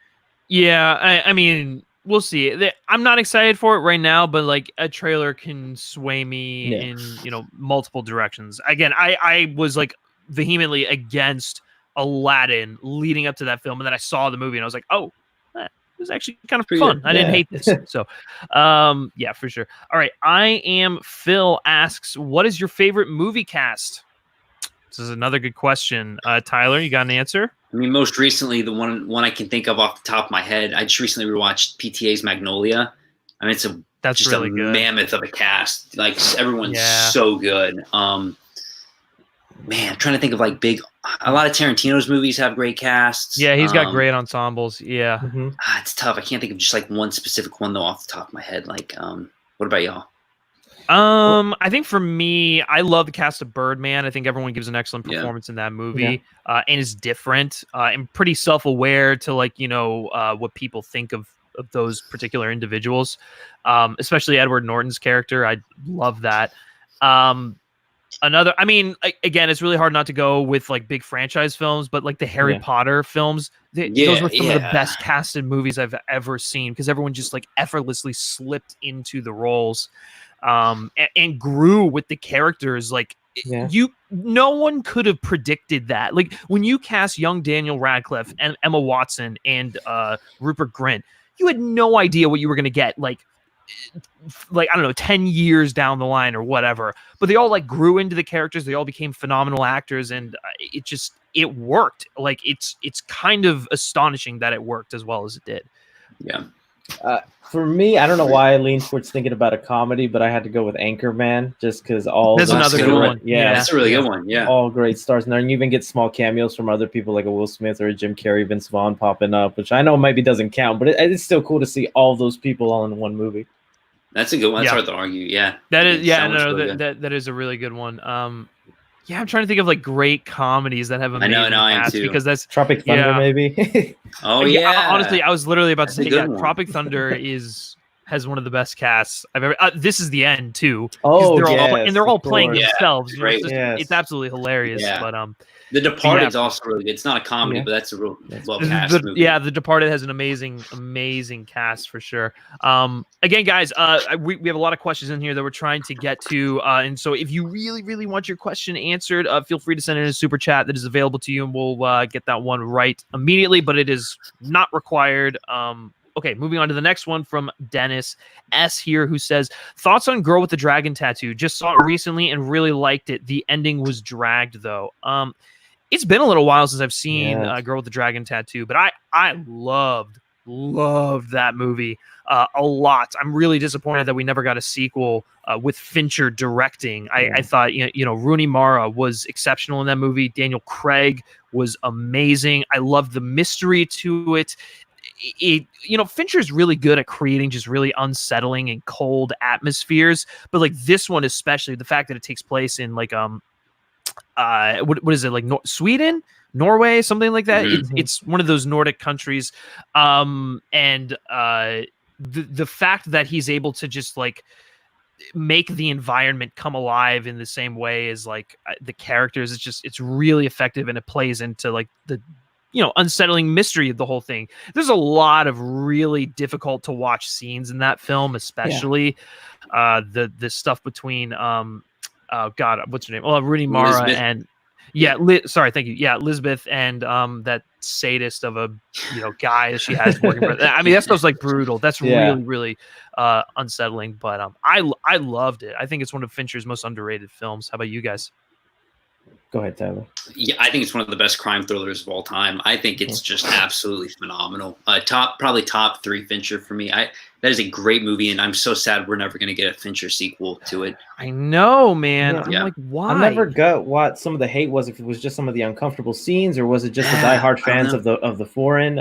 Yeah, I mean, we'll see. I'm not excited for it right now, but like a trailer can sway me in, multiple directions. Again, I was like vehemently against Aladdin leading up to that film. And then I saw the movie and I was like, oh, it was actually kind of fun. I didn't hate this. So, yeah, for sure. All right. I am Phil asks, what is your favorite movie cast? This is another good question. Tyler, you got an answer? I mean, most recently, the one I can think of off the top of my head, I just recently rewatched PTA's Magnolia. I mean, it's just really a good mammoth of a cast. Like, everyone's so good. Man, I'm trying to think of like a lot of Tarantino's movies have great casts. Yeah, he's got great ensembles. Yeah. It's tough. I can't think of just like one specific one though off the top of my head. Like, what about y'all? I think for me, I love the cast of Birdman. I think everyone gives an excellent performance in that movie, and is different and pretty self-aware to like, what people think of those particular individuals, especially Edward Norton's character. I love that. I mean, again, it's really hard not to go with like big franchise films, but like the Harry Potter films, those were some of the best casted movies I've ever seen, because everyone just like effortlessly slipped into the roles, and grew with the characters. Like no one could have predicted that. Like when you cast young Daniel Radcliffe and Emma Watson and Rupert Grint, you had no idea what you were going to get. Like, I don't know, 10 years down the line or whatever, but they all like grew into the characters. They all became phenomenal actors, and it worked. Like it's kind of astonishing that it worked as well as it did. Yeah. For me, I don't know why I leaned towards thinking about a comedy, but I had to go with Anchorman just because that's another good one. Yeah, that's a really good one. Yeah, all great stars, and then you even get small cameos from other people like a Will Smith or a Jim Carrey, Vince Vaughn popping up, which I know maybe doesn't count, but it's still cool to see all those people all in one movie. That's a good one. That's hard to argue. Yeah, that is. Yeah, no, that is a really good one. Yeah, I'm trying to think of like great comedies that have amazing casts, because that's Tropic Thunder, maybe. Oh yeah. Honestly, I was literally about to say that. Tropic Thunder has one of the best casts I've ever. This is the end too. Oh, they're all playing themselves. It's absolutely hilarious. Yeah. But The Departed's also really good. It's not a comedy, but that's a real well cast movie. Yeah, The Departed has an amazing cast for sure. Again, guys, we have a lot of questions in here that we're trying to get to, and so if you really want your question answered, feel free to send in a super chat that is available to you, and we'll get that one right immediately. But it is not required. Okay, moving on to the next one from Dennis S. here, who says, thoughts on Girl with the Dragon Tattoo? Just saw it recently and really liked it. The ending was dragged, though. It's been a little while since I've seen Girl with the Dragon Tattoo, but I loved that movie a lot. I'm really disappointed that we never got a sequel with Fincher directing. I thought, Rooney Mara was exceptional in that movie. Daniel Craig was amazing. I loved the mystery to it. Fincher's really good at creating just really unsettling and cold atmospheres, but like this one, especially the fact that it takes place in like what is it, like Sweden, Norway, something like that. It's one of those Nordic countries, and the fact that he's able to just like make the environment come alive in the same way as like the characters, it's really effective, and it plays into like the unsettling mystery of the whole thing. There's a lot of really difficult to watch scenes in that film, especially the stuff between oh God, what's her name? Well, Rooney Mara Elizabeth. And sorry, thank you. Yeah, Elizabeth and that sadist of a guy that she has working for. I mean, that stuff's like brutal. That's really unsettling. But I loved it. I think it's one of Fincher's most underrated films. How about you guys? Go ahead, Tyler. Yeah, I think it's one of the best crime thrillers of all time. I think it's just absolutely phenomenal. Probably top 3 Fincher for me. That is a great movie, and I'm so sad we're never going to get a Fincher sequel to it. I know, man. Yeah. I'm like, why? I never got what some of the hate was. If it was just some of the uncomfortable scenes, or was it just the diehard fans of the foreign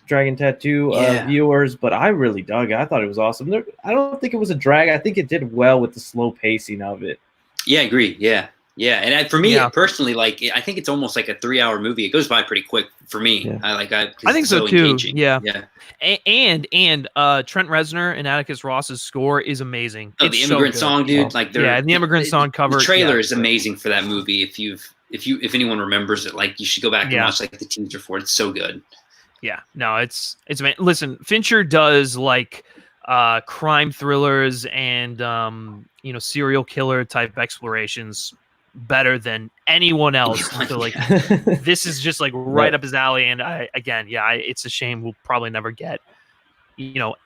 Dragon Tattoo viewers? But I really dug it. I thought it was awesome. I don't think it was a drag. I think it did well with the slow pacing of it. Yeah, I agree. Yeah. Yeah, and for me personally, like I think it's almost like a 3-hour movie. It goes by pretty quick for me. Yeah. I think so too. Engaging. Yeah. And Trent Reznor and Atticus Ross's score is amazing. Oh, the Immigrant Song, dude! Like the Immigrant Song cover. The trailer is amazing for that movie. If anyone remembers it, like you should go back and watch like the teaser for it. It's so good. Yeah, no, it's amazing. Listen, Fincher does like crime thrillers and serial killer type explorations better than anyone else. So like this is just like right up his alley, and it's a shame we'll probably never get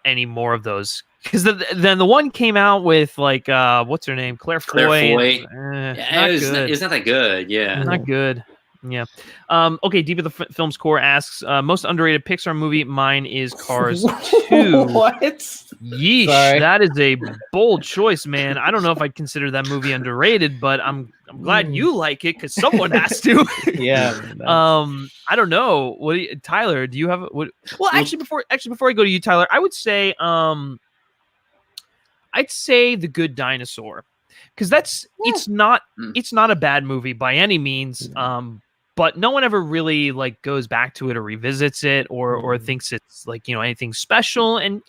any more of those, because then the one came out with like what's her name, Claire Foy. It's not that good. Not good. Yeah. Okay. Deep of the Film's Core asks, most underrated Pixar movie. Mine is Cars 2. What? Yeesh. Sorry. That is a bold choice, man. I don't know if I'd consider that movie underrated, but I'm glad you like it, because someone has to. Yeah. I don't know. Tyler, do you have actually before I go to you, Tyler, I would say I'd say The Good Dinosaur, because it's not a bad movie by any means. But no one ever really like goes back to it or revisits it or thinks it's like, anything special. And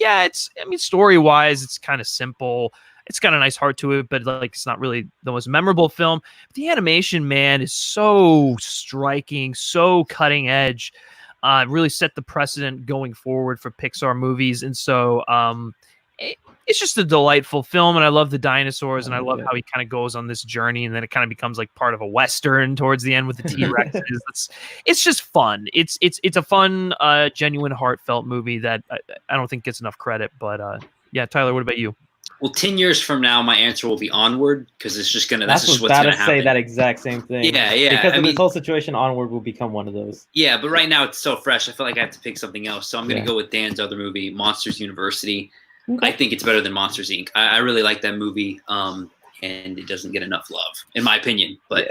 story wise, it's kind of simple. It's got a nice heart to it, but like it's not really the most memorable film. But the animation, man, is so striking, so cutting edge. Really set the precedent going forward for Pixar movies. And so it's just a delightful film, and I love the dinosaurs, and I love how he kind of goes on this journey, and then it kind of becomes like part of a Western towards the end with the T-Rexes. It's just fun. It's a fun, genuine, heartfelt movie that I don't think gets enough credit. But Tyler, what about you? Well, 10 years from now, my answer will be Onward, because it's just gonna. That's just what's gonna happen. Say that exact same thing. Yeah. Because of this whole situation, Onward will become one of those. Yeah, but right now it's so fresh. I feel like I have to pick something else, so I'm gonna go with Dan's other movie, Monsters University. Okay. I think it's better than Monsters Inc. I really like that movie, and it doesn't get enough love, in my opinion. But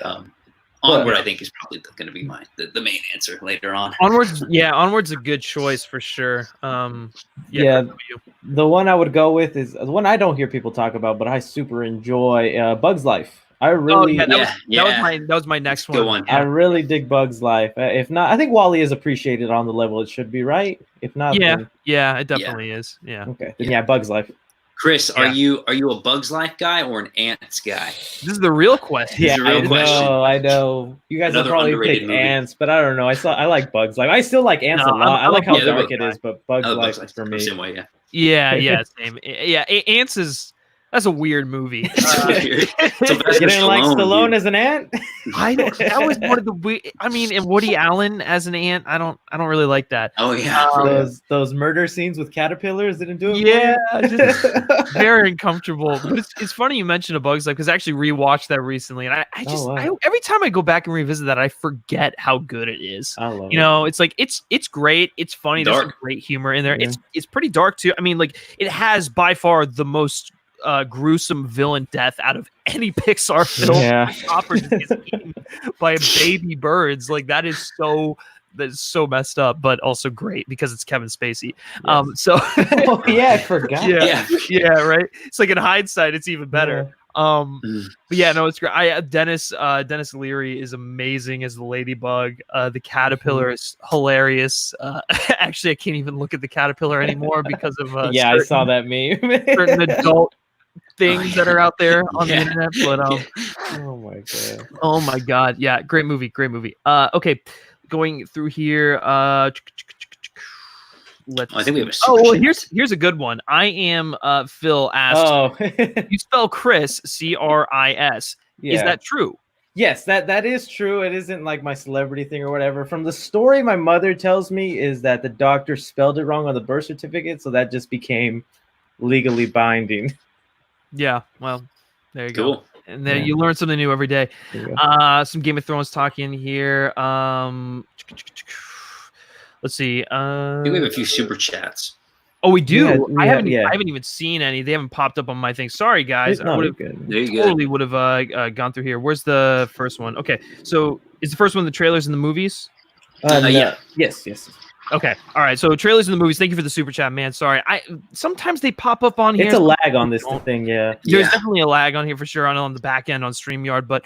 Onward, I think, is probably going to be the main answer later on. Onward's a good choice for sure. The one I would go with is the one I don't hear people talk about, but I super enjoy, Bug's Life. I really, that was my next one. Good one. I really dig Bug's Life. If not, I think WALL-E is appreciated on the level it should be, right? If not, it definitely is. Yeah. Okay. Then Bug's Life. Chris, are you a Bug's Life guy or an Ants guy? This is the real question. Yeah, I know. You guys will probably pick Ants, but I don't know. I like Bug's Life. I still like Ants a lot. I like how dark it is, but Bug's Life is for me. Same way, same. Yeah, Ants is. That's a weird movie. You didn't like Stallone as an ant? I don't. That was one of the weird. I mean, and Woody Allen as an ant. I don't really like that. Oh yeah, those murder scenes with caterpillars didn't do it. Yeah, just very uncomfortable. But it's funny you mentioned A Bug's Life, because I actually rewatched that recently, and I just every time I go back and revisit that, I forget how good it is. I love it. It's like it's great. It's funny. Dark. There's some great humor in there. Yeah. It's pretty dark too. I mean, like it has by far the most gruesome villain death out of any Pixar film. Yeah. Hopper just gets eaten by baby birds. Like that is so messed up, but also great because it's Kevin Spacey. Yes. I forgot. Yeah, right. It's like in hindsight, it's even better. But no, it's great. Dennis Leary is amazing as the ladybug. The caterpillar is hilarious. Actually, I can't even look at the caterpillar anymore because of I saw that meme. certain adult things that are out there on the internet. But oh my god, yeah, great movie. Okay, going through here. I think we have a here's a good one. I am Phil asked. You spell Chris Chris. Yeah. Is that true? Yes, that is true. It isn't like my celebrity thing or whatever. From the story my mother tells me is that the doctor spelled it wrong on the birth certificate, so that just became legally binding. Yeah, well, there you go. And then you learn something new every day. Some Game of Thrones talk in here. Let's see. We have a few super chats. Oh, we do. I haven't even seen any. They haven't popped up on my thing. Sorry, guys. I would have gone through here. Where's the first one? Okay, so is the first one the trailers and the movies? Yeah. Yes. Okay. All right. So trailers and the movies. Thank you for the super chat, man. Sorry. Sometimes they pop up on here. It's a lag on this thing. Yeah. There's definitely a lag on here for sure on the back end on StreamYard, but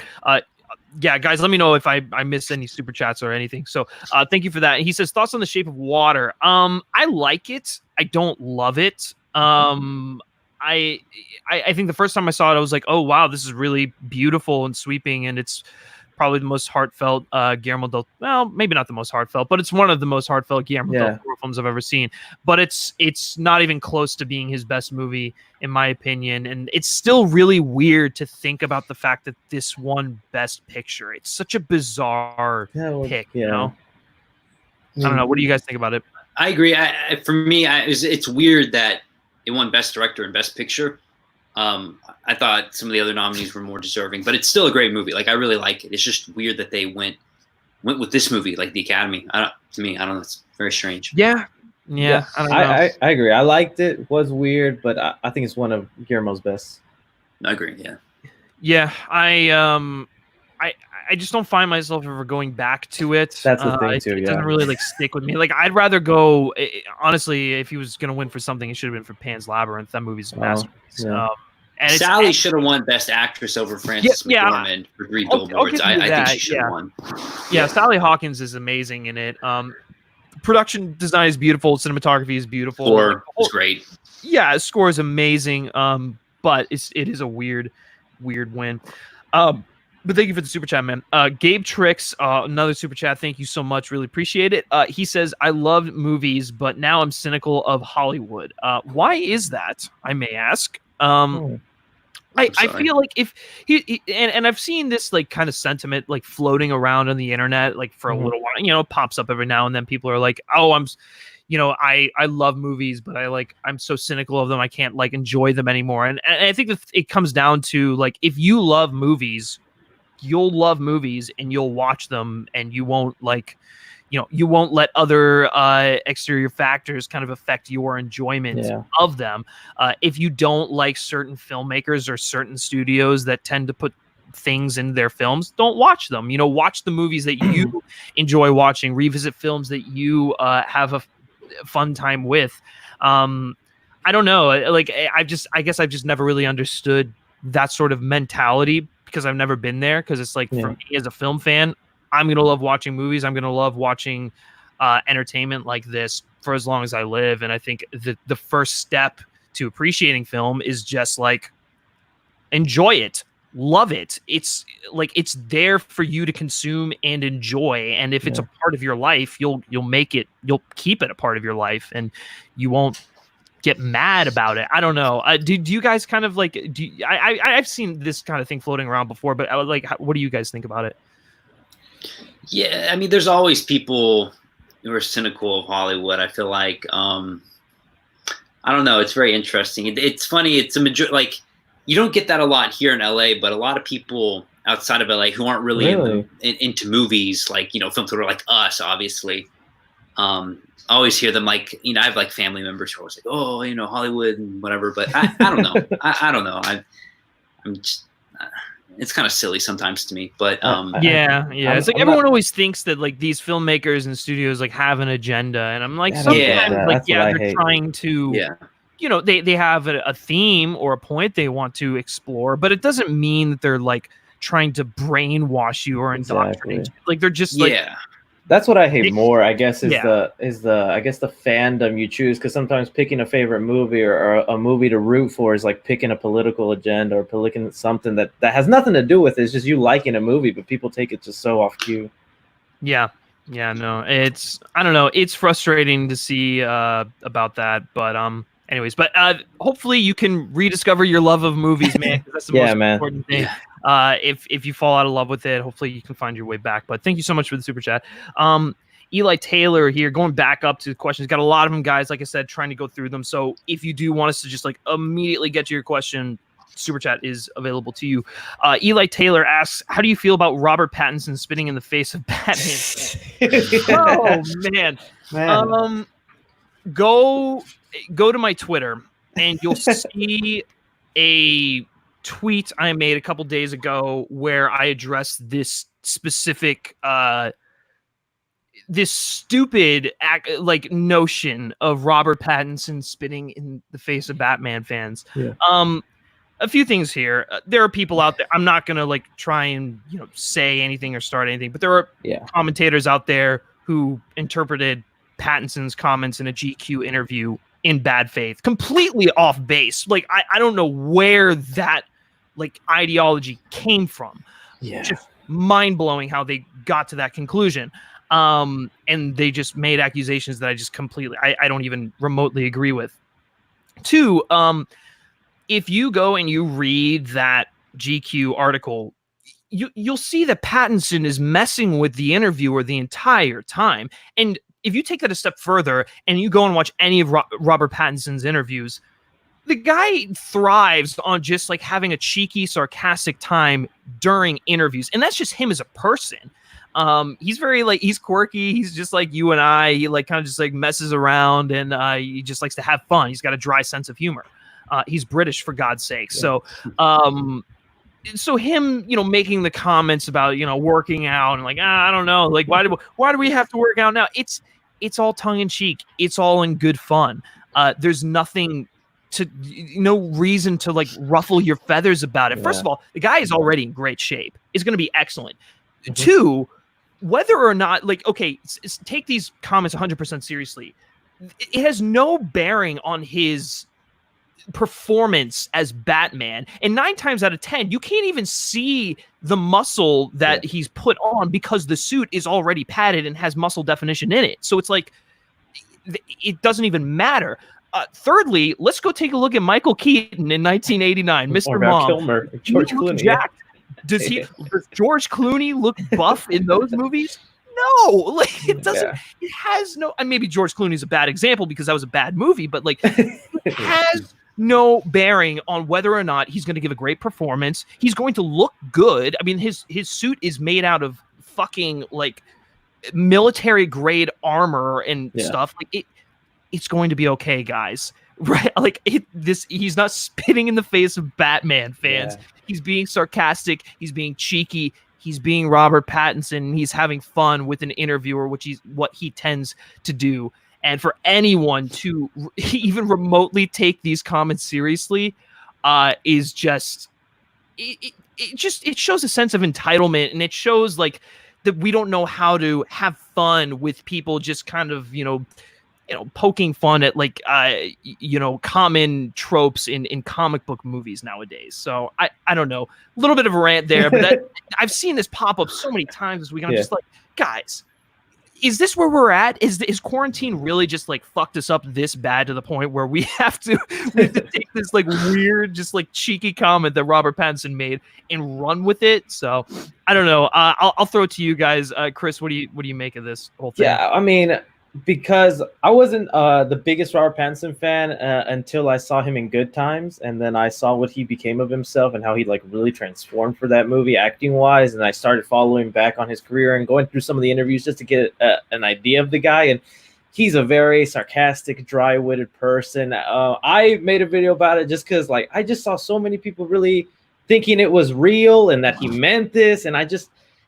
yeah, guys, let me know if I missed any super chats or anything. So thank you for that. He says thoughts on The Shape of Water. I like it. I don't love it. I think the first time I saw it, I was like, oh wow, this is really beautiful and sweeping, and it's probably the most heartfelt maybe not the most heartfelt, but it's one of the most heartfelt Guillermo del Toro films I've ever seen. But it's not even close to being his best movie, in my opinion. And it's still really weird to think about the fact that this won Best Picture. It's such a bizarre pick, you know? I don't know. What do you guys think about it? I agree. For me, it's weird that it won Best Director and Best Picture. I thought some of the other nominees were more deserving, but it's still a great movie. Like, I really like it. It's just weird that they went with this movie, like the Academy. To me, I don't know. It's very strange. Yeah. I don't know. I agree. I liked it. It was weird, but I think it's one of Guillermo's best. I agree. Yeah. Yeah. I just don't find myself ever going back to it. That's the thing too. It doesn't really like stick with me. Like, I'd rather go. Honestly, if he was gonna win for something, it should have been for Pan's Labyrinth. That movie's a masterpiece. Yeah. And Sally should have won Best Actress over Frances McDormand for 3 Billboards. I think she should have won. Yeah, Sally Hawkins is amazing in it. Production design is beautiful. Cinematography is beautiful. Score is great. Yeah, score is amazing. But it is a weird win. But thank you for the super chat, man. Gabe Tricks, another super chat. Thank you so much. Really appreciate it. He says, I loved movies, but now I'm cynical of Hollywood. Why is that, I may ask? I feel like if he and I've seen this like kind of sentiment like floating around on the internet like for a little while, you know, it pops up every now and then. People are like, oh, I love movies, but I'm so cynical of them, I can't like enjoy them anymore. And I think that it comes down to like, if you love movies, you'll love movies and you'll watch them, and you won't you won't let other exterior factors kind of affect your enjoyment of them. If you don't like certain filmmakers or certain studios that tend to put things in their films, don't watch them. You know, watch the movies that you enjoy watching, revisit films that you have a fun time with. I don't know. Like, I guess I've just never really understood that sort of mentality because I've never been there. Because it's like, for me as a film fan, I'm going to love watching movies. I'm going to love watching entertainment like this for as long as I live. And I think the first step to appreciating film is just like, enjoy it, love it. It's like, it's there for you to consume and enjoy. And if it's a part of your life, you'll keep it a part of your life, and you won't get mad about it. I don't know. Do you guys kind of like, I've seen this kind of thing floating around before, but what do you guys think about it? Yeah, I mean, there's always people who are cynical of Hollywood. I feel like, I don't know. It's very interesting. It's funny. It's like, you don't get that a lot here in LA, but a lot of people outside of LA who aren't really into movies, like, you know, film Twitter, like us, obviously. I always hear them like, you know, I have like family members who are always like, oh, you know, Hollywood and whatever. But I don't know. I don't know. I'm just. It's kind of silly sometimes to me, but it's like everyone always thinks that like these filmmakers and studios like have an agenda, and I'm like, sometimes they're trying to, you know, they have a theme or a point they want to explore, but it doesn't mean that they're like trying to brainwash you or indoctrinate you. Like, they're just like, that's what I hate more, I guess, is the fandom you choose, because sometimes picking a favorite movie or a movie to root for is like picking a political agenda or picking something that has nothing to do with it. It's just you liking a movie, but people take it just so off cue. No, it's, I don't know, it's frustrating to see about that, but anyways, but hopefully you can rediscover your love of movies, man, 'cause that's the most important thing. If you fall out of love with it, hopefully you can find your way back. But thank you so much for the super chat. Eli Taylor here, going back up to the questions. Got a lot of them, guys. Like I said, trying to go through them. So if you do want us to just like immediately get to your question, super chat is available to you. Eli Taylor asks, how do you feel about Robert Pattinson spitting in the face of Batman? Oh man. Go to my Twitter and you'll see a tweet I made a couple days ago where I addressed this specific this stupid notion of Robert Pattinson spitting in the face of Batman fans. Yeah. A few things here. There are people out there. I'm not gonna try and say anything or start anything, but there are commentators out there who interpreted Pattinson's comments in a GQ interview in bad faith, completely off base. I don't know where that ideology came from. Yeah. Just mind blowing how they got to that conclusion. And they just made accusations that I just completely, I don't even remotely agree with. Two, if you go and you read that GQ article, you'll see that Pattinson is messing with the interviewer the entire time. And if you take that a step further and you go and watch any of Robert Pattinson's interviews, the guy thrives on just having a cheeky, sarcastic time during interviews. And that's just him as a person. He's very he's quirky. He's just like you and I. He kind of just messes around, and he just likes to have fun. He's got a dry sense of humor. He's British, for God's sake. Yeah. So him, making the comments about working out and I don't know, why do we have to work out now? It's all tongue in cheek. It's all in good fun. There's nothing no reason to ruffle your feathers about it. First of all, the guy is already in great shape. It's going to be excellent. Mm-hmm. Two, whether or not take these comments 100% seriously. It has no bearing on his performance as Batman, and 9 times out of 10 you can't even see the muscle that he's put on because the suit is already padded and has muscle definition in it. So it's it doesn't even matter. Thirdly, let's go take a look at Michael Keaton in 1989, Mr. Mom. Kilmer, George Clooney. Jacked. Does George Clooney look buff in those movies? No, it doesn't. Yeah. It has no. And maybe George Clooney is a bad example because that was a bad movie, but it has no bearing on whether or not he's going to give a great performance. He's going to look good. I mean, his suit is made out of fucking military grade armor and stuff. It's going to be okay, guys. Right? He's not spitting in the face of Batman fans. Yeah. He's being sarcastic. He's being cheeky. He's being Robert Pattinson. He's having fun with an interviewer, which is what he tends to do. And for anyone to even remotely take these comments seriously is just it shows a sense of entitlement, and it shows that we don't know how to have fun with people just kind of poking fun at common tropes in comic book movies nowadays. So I don't know, a little bit of a rant there, but I've seen this pop up so many times this week. I'm just guys, is this where we're at? Is quarantine really just fucked us up this bad to the point where we have to take this weird, just cheeky comment that Robert Pattinson made and run with it? So I don't know. I'll throw it to you guys. Chris, what do you make of this whole thing? Yeah, I mean, because I wasn't the biggest Robert Pattinson fan until I saw him in Good Times, and then I saw what he became of himself and how he really transformed for that movie acting wise, and I started following back on his career and going through some of the interviews just to get an idea of the guy. And he's a very sarcastic, dry-witted person. I made a video about it just because I just saw so many people really thinking it was real and that he meant this, and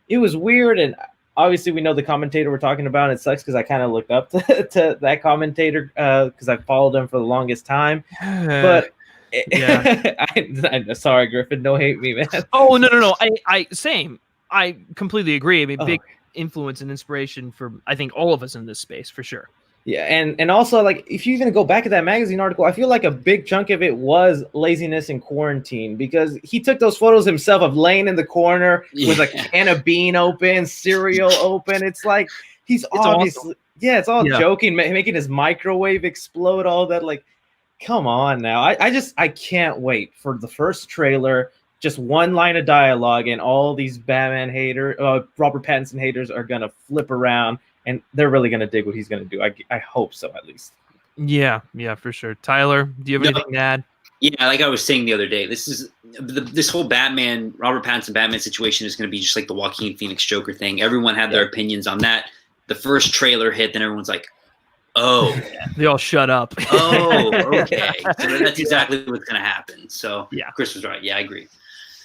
it was weird. And obviously, we know the commentator we're talking about, and it sucks because I kind of looked up to that commentator because I followed him for the longest time. But I'm sorry, Griffin, don't hate me, man. Oh no. Same. I completely agree. I mean, big influence and inspiration for I think all of us in this space for sure. Yeah, and also if you even go back to that magazine article, I feel like a big chunk of it was laziness in quarantine, because he took those photos himself of laying in the corner with a can of bean open, cereal open. It's he's obviously awesome. Yeah, it's all joking, making his microwave explode, all that. Come on now. I can't wait for the first trailer. Just one line of dialogue, and all these Batman Robert Pattinson haters are gonna flip around. And they're really going to dig what he's going to do. I hope so, at least. Yeah, for sure. Tyler, do you have anything to add? Yeah, like I was saying the other day, this whole Robert Pattinson Batman situation is going to be just like the Joaquin Phoenix Joker thing. Everyone had their opinions on that. The first trailer hit, then everyone's like, "Oh, they all shut up." Oh, okay. So that's exactly what's going to happen. So yeah, Chris was right. Yeah, I agree.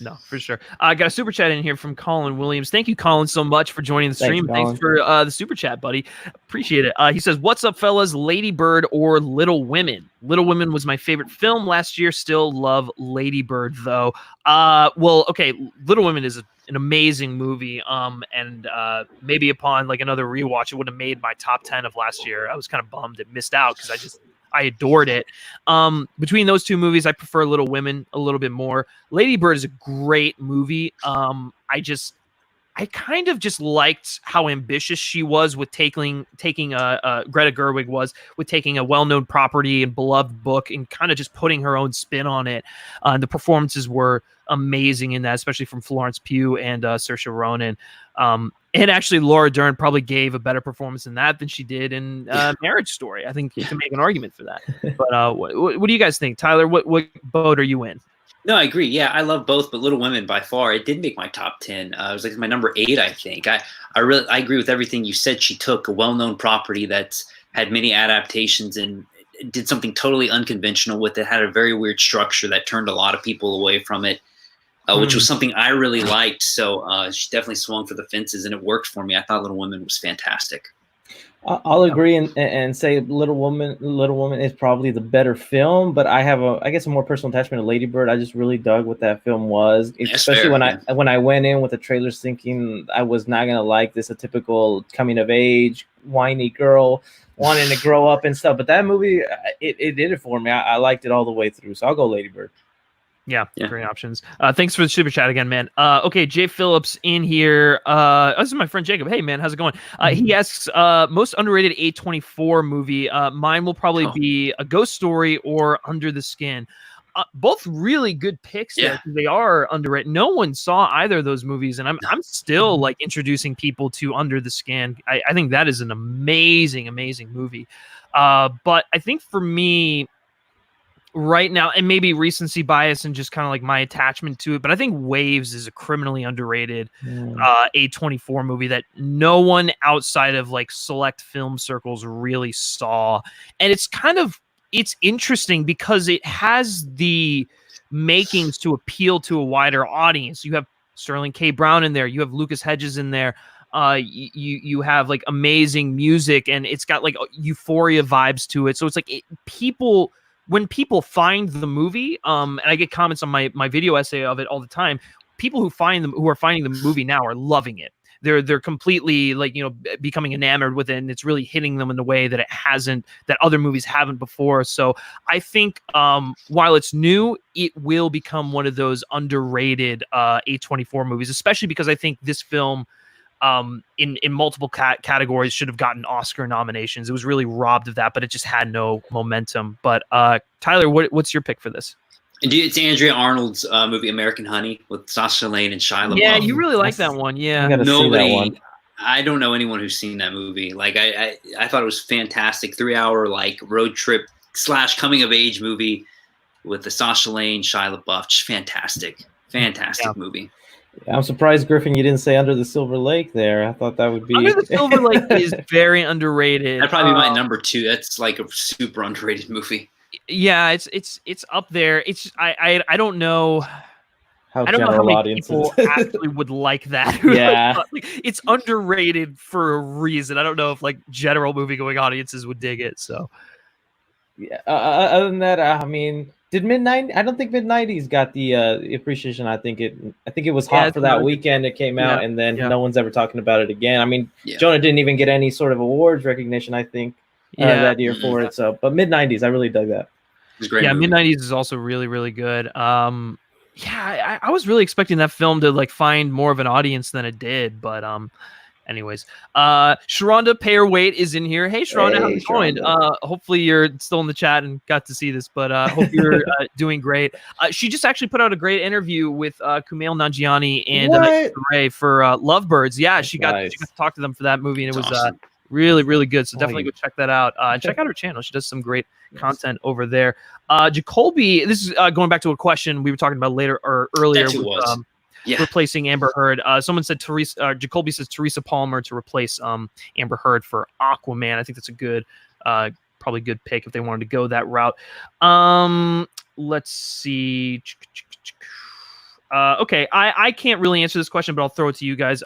No, for sure. I got a super chat in here from Colin Williams. Thank you, Colin, so much for joining the stream. Thanks for the super chat, buddy. Appreciate it. He says, "What's up, fellas? Lady Bird or Little Women? Little Women was my favorite film last year. Still love Lady Bird, though." Well, okay, Little Women is an amazing movie. And maybe upon like another rewatch, it would have made my top 10 of last year. I was kind of bummed it missed out because I adored it. Between those two movies, I prefer Little Women a little bit more. Lady Bird is a great movie. I kind of just liked how ambitious she was with taking Greta Gerwig was with taking a well-known property and beloved book and kind of just putting her own spin on it. The performances were amazing in that, especially from Florence Pugh and Saoirse Ronan. And actually, Laura Dern probably gave a better performance in that than she did in Marriage Story. I think you can make an argument for that. But what do you guys think, Tyler? What boat are you in? No, I agree. Yeah, I love both, but Little Women by far, it did make my top 10. It was like my number 8, I think. I agree with everything you said. She took a well-known property that's had many adaptations and did something totally unconventional with it. Had a very weird structure that turned a lot of people away from it. Which was something I really liked. So she definitely swung for the fences, and it worked for me. I thought Little Women was fantastic. I'll agree and say Little Woman is probably the better film, but I have I guess a more personal attachment to Lady Bird. I just really dug what that film was, especially when I went in with the trailers thinking I was not gonna like this, a typical coming of age whiny girl wanting to grow up and stuff. But that movie, it did it for me. I liked it all the way through. So I'll go Lady Bird. Yeah, great options. Thanks for the super chat again, man. Okay, Jay Phillips in here. This is my friend Jacob. Hey, man, how's it going? He asks, most underrated A24 movie. Mine will probably be A Ghost Story or Under the Skin. Both really good picks there. They are underrated. No one saw either of those movies, and I'm still like introducing people to Under the Skin. I think that is an amazing, amazing movie. But I think for me, right now, and maybe recency bias and just kind of like my attachment to it, but I think Waves is a criminally underrated A24 movie that no one outside of like select film circles really saw. And it's interesting because it has the makings to appeal to a wider audience. You have Sterling K. Brown in there, you have Lucas Hedges in there. You have like amazing music, and it's got like Euphoria vibes to it. So it's like when people find the movie, and I get comments on my video essay of it all the time, people who are finding the movie now are loving it. They're completely like, becoming enamored with it, and it's really hitting them in a way that that other movies haven't before. So I think while it's new, it will become one of those underrated A24 movies, especially because I think this film, in multiple categories, should have gotten Oscar nominations. It was really robbed of that, but it just had no momentum. But Tyler, what's your pick for this? It's Andrea Arnold's movie American Honey with Saoirse Lane and Shia LaBeouf. Yeah, you really like that one. Yeah, I don't know anyone who's seen that movie. Like I thought it was fantastic. 3-hour like road trip / coming of age movie with the Saoirse Lane, Shia LaBeouf. Just fantastic movie. I'm surprised, Griffin, you didn't say Under the Silver Lake there. I thought that would be... Under the Silver Lake is very underrated. That'd probably be my number 2. That's like a super underrated movie. Yeah, it's up there. It's I don't know how many audiences people actually would like that. Yeah. Like, it's underrated for a reason. I don't know if like general movie-going audiences would dig it. So yeah. Other than that, I mean, did mid-90s? I don't think mid-90s got the appreciation. I think it was hot for that weekend it came out, and then no one's ever talking about it again. I mean, Jonah didn't even get any sort of awards recognition, I think, that year for it. So, but mid-90s, I really dug that. It was great. Yeah, mid-90s is also really, really good. I was really expecting that film to like find more of an audience than it did, but anyways, Sharonda Payer-Waite is in here. Hey, Sharonda, how's it going? Hopefully you're still in the chat and got to see this, but hope you're doing great. She just actually put out a great interview with Kumail Nanjiani and Ray for Lovebirds. Yeah, she got to talk to them for that movie, and it was awesome. Really, really good. So Oh, definitely yeah. go check that out. Check out her channel. She does some great content over there. Jacoby, this is going back to a question we were talking about earlier. That's who it was. Replacing Amber Heard. Someone said Jacoby says Teresa Palmer to replace Amber Heard for Aquaman. I think that's a good, probably good pick if they wanted to go that route. Let's see. Okay, I can't really answer this question, but I'll throw it to you guys.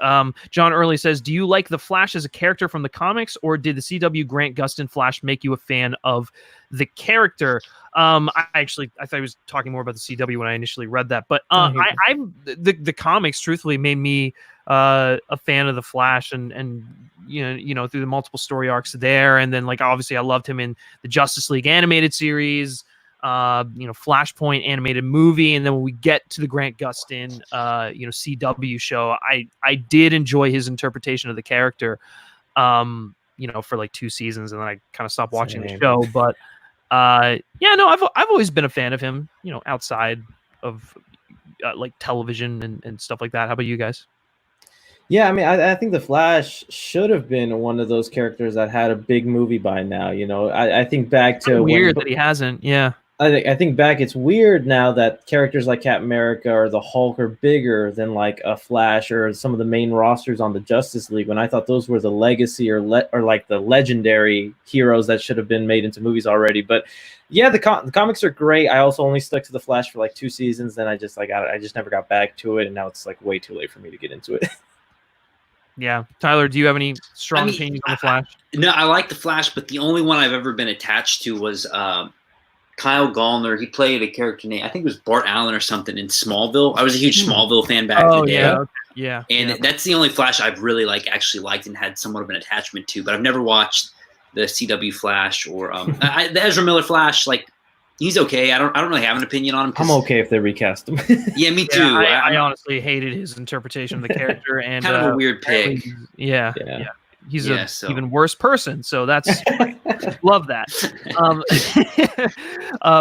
John Early says, do you like the Flash as a character from the comics, or did the CW Grant Gustin Flash make you a fan of the character? I thought he was talking more about the CW when I initially read that, but the comics truthfully made me a fan of the Flash, and you know through the multiple story arcs there, and then like obviously I loved him in the Justice League animated series. Flashpoint animated movie, and then when we get to the Grant Gustin, CW show, I did enjoy his interpretation of the character, for like 2 seasons, and then I kind of stopped watching the show. But I've always been a fan of him, outside of like television and stuff like that. How about you guys? Yeah, I mean, I think the Flash should have been one of those characters that had a big movie by now. I think back to weird that he hasn't. Yeah. I think back, it's weird now that characters like Captain America or the Hulk are bigger than like a Flash or some of the main rosters on the Justice League, when I thought those were the legacy or like the legendary heroes that should have been made into movies already. But yeah, the comics are great. I also only stuck to the Flash for like 2 seasons. Then I just never got back to it, and now it's like way too late for me to get into it. Yeah, Tyler, do you have any strong opinions on the Flash? No, I like the Flash, but the only one I've ever been attached to was Kyle Gallner. He played a character named, I think it was Bart Allen or something, in Smallville. I was a huge Smallville fan back in the day. Yeah. And that's the only Flash I've really actually liked and had somewhat of an attachment to. But I've never watched the CW Flash or the Ezra Miller Flash. Like, he's okay. I don't really have an opinion on him. I'm okay if they recast him. Yeah, me too. Yeah, I honestly hated his interpretation of the character, and kind of a weird pick. Yeah. He's an even worse person, so that's love that.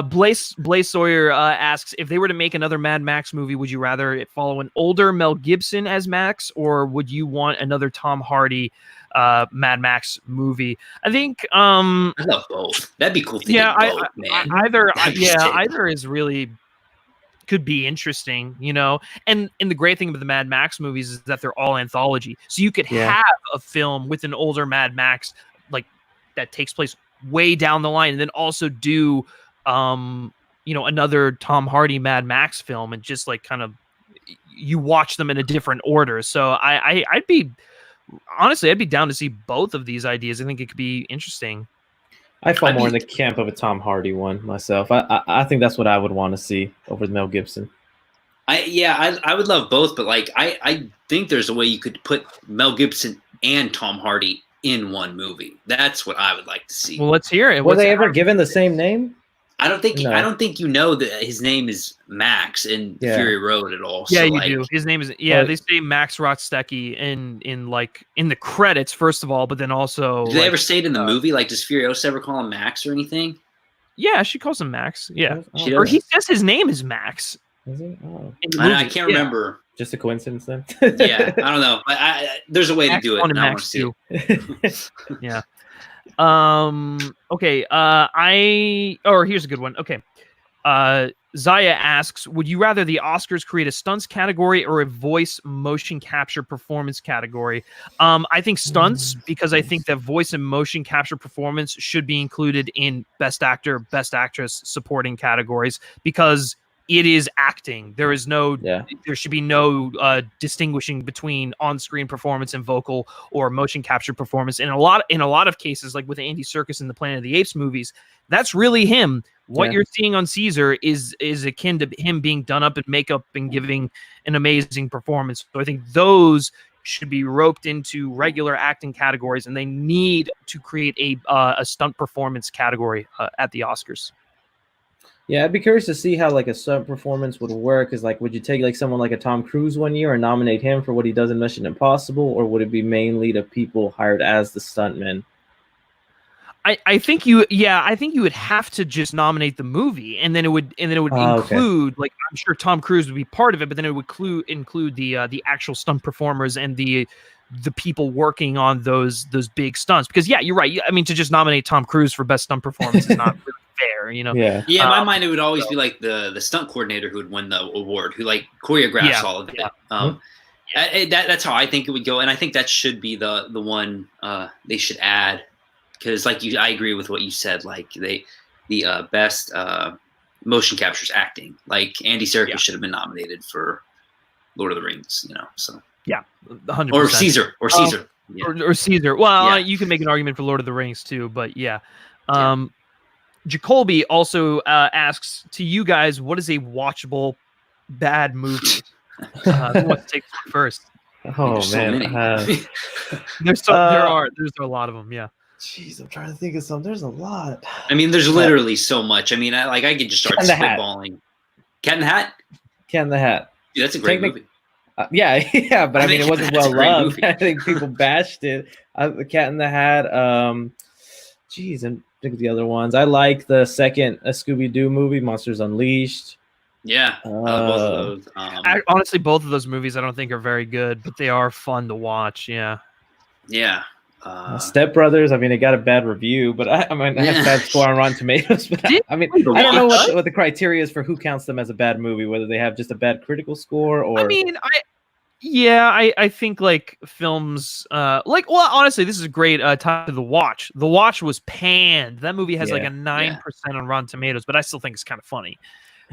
Blaze Sawyer asks, if they were to make another Mad Max movie, would you rather it follow an older Mel Gibson as Max, or would you want another Tom Hardy Mad Max movie? I think I love both. That'd be cool. Either is really could be interesting, and the great thing about the Mad Max movies is that they're all anthology, so you could have a film with an older Mad Max like that takes place way down the line, and then also do another Tom Hardy Mad Max film, and just like kind of you watch them in a different order. So I'd be down to see both of these ideas. I think it could be interesting. I fall more in the camp of a Tom Hardy one myself. I think that's what I would want to see over Mel Gibson. I would love both, but like I think there's a way you could put Mel Gibson and Tom Hardy in one movie. That's what I would like to see. Well, let's hear it. Were they ever given the same name? I don't think that his name is Max in Fury Road at all. Yeah, so you do. His name is they say Max Rostecki in the credits first of all, but then also do they ever say it in the movie? Like, does Furiosa ever call him Max or anything? Yeah, she calls him Max. Yeah, or he says his name is Max. Is he? Oh. I can't remember. Just a coincidence then? Yeah, I don't know. There's a way to do it. And I want to see it. Yeah. Okay. Here's a good one. Okay. Zaya asks, would you rather the Oscars create a stunts category or a voice motion capture performance category? I think stunts, because I think that voice and motion capture performance should be included in Best Actor, Best Actress, supporting categories, because it is acting. There should be no distinguishing between on-screen performance and vocal or motion capture performance. In a lot of cases, like with Andy Serkis in the Planet of the Apes movies, that's really him. What you're seeing on Caesar is akin to him being done up in makeup and giving an amazing performance. So I think those should be roped into regular acting categories, and they need to create a stunt performance category at the Oscars. Yeah, I'd be curious to see how like a stunt performance would work. Is like, would you take like someone like a Tom Cruise one year and nominate him for what he does in Mission Impossible, or would it be mainly the people hired as the stuntmen? I think you would have to just nominate the movie, and then it would include like, I'm sure Tom Cruise would be part of it, but then it would include the actual stunt performers and the the people working on those big stunts. Because yeah, you're right. I mean, to just nominate Tom Cruise for best stunt performance is not really fair, you know. Yeah. In my mind, it would always be like the stunt coordinator who would win the award, who like choreographs all of it. That's how I think it would go, and I think that should be the one they should add, because I agree with what you said. Like the best motion captures acting. Like Andy Serkis should have been nominated for Lord of the Rings, you know. So yeah, 100%. Or Caesar. Or Caesar. Well, you can make an argument for Lord of the Rings too, but yeah. Jacoby also asks to you guys, what is a watchable bad movie? Who wants to take it first? Oh so man, there are a lot of them. Yeah. Jeez, I'm trying to think of some. There's a lot. I mean, there's literally so much. I mean, I could just start spitballing. Cat in the Hat. Cat in the Hat. Dude, that's a great movie. Yeah, but I mean, it wasn't well loved. I think people bashed it. The Cat in the Hat. Geez, and think of the other ones. I like the second Scooby-Doo movie, Monsters Unleashed. Yeah, both of those. Honestly, both of those movies I don't think are very good, but they are fun to watch. Yeah. Yeah. Step Brothers. I mean, it got a bad review, but I mean, it has a bad score on Rotten Tomatoes. But I mean, I don't know what the criteria is for who counts them as a bad movie. Whether they have just a bad critical score or. I mean, I think like films, honestly, this is a great time to The Watch. The Watch was panned. That movie has like a 9% on Rotten Tomatoes, but I still think it's kind of funny.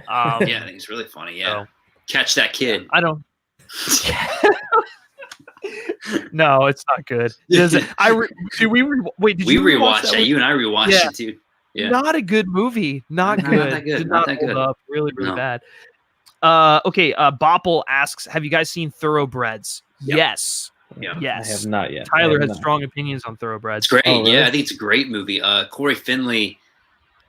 I think it's really funny. Yeah, so, Catch That Kid. I don't. No, it's not good. Did we rewatched that? You and I rewatched it too. Yeah. Not a good movie. Not good. Not that good. Did not not that hold good. Up. Really bad. Okay. Bopple asks, have you guys seen Thoroughbreds? Yep. Yes. Yeah. Yes. I have not yet. Tyler has strong opinions on Thoroughbreds. It's great. Oh, really? Yeah, I think it's a great movie. Corey Finley,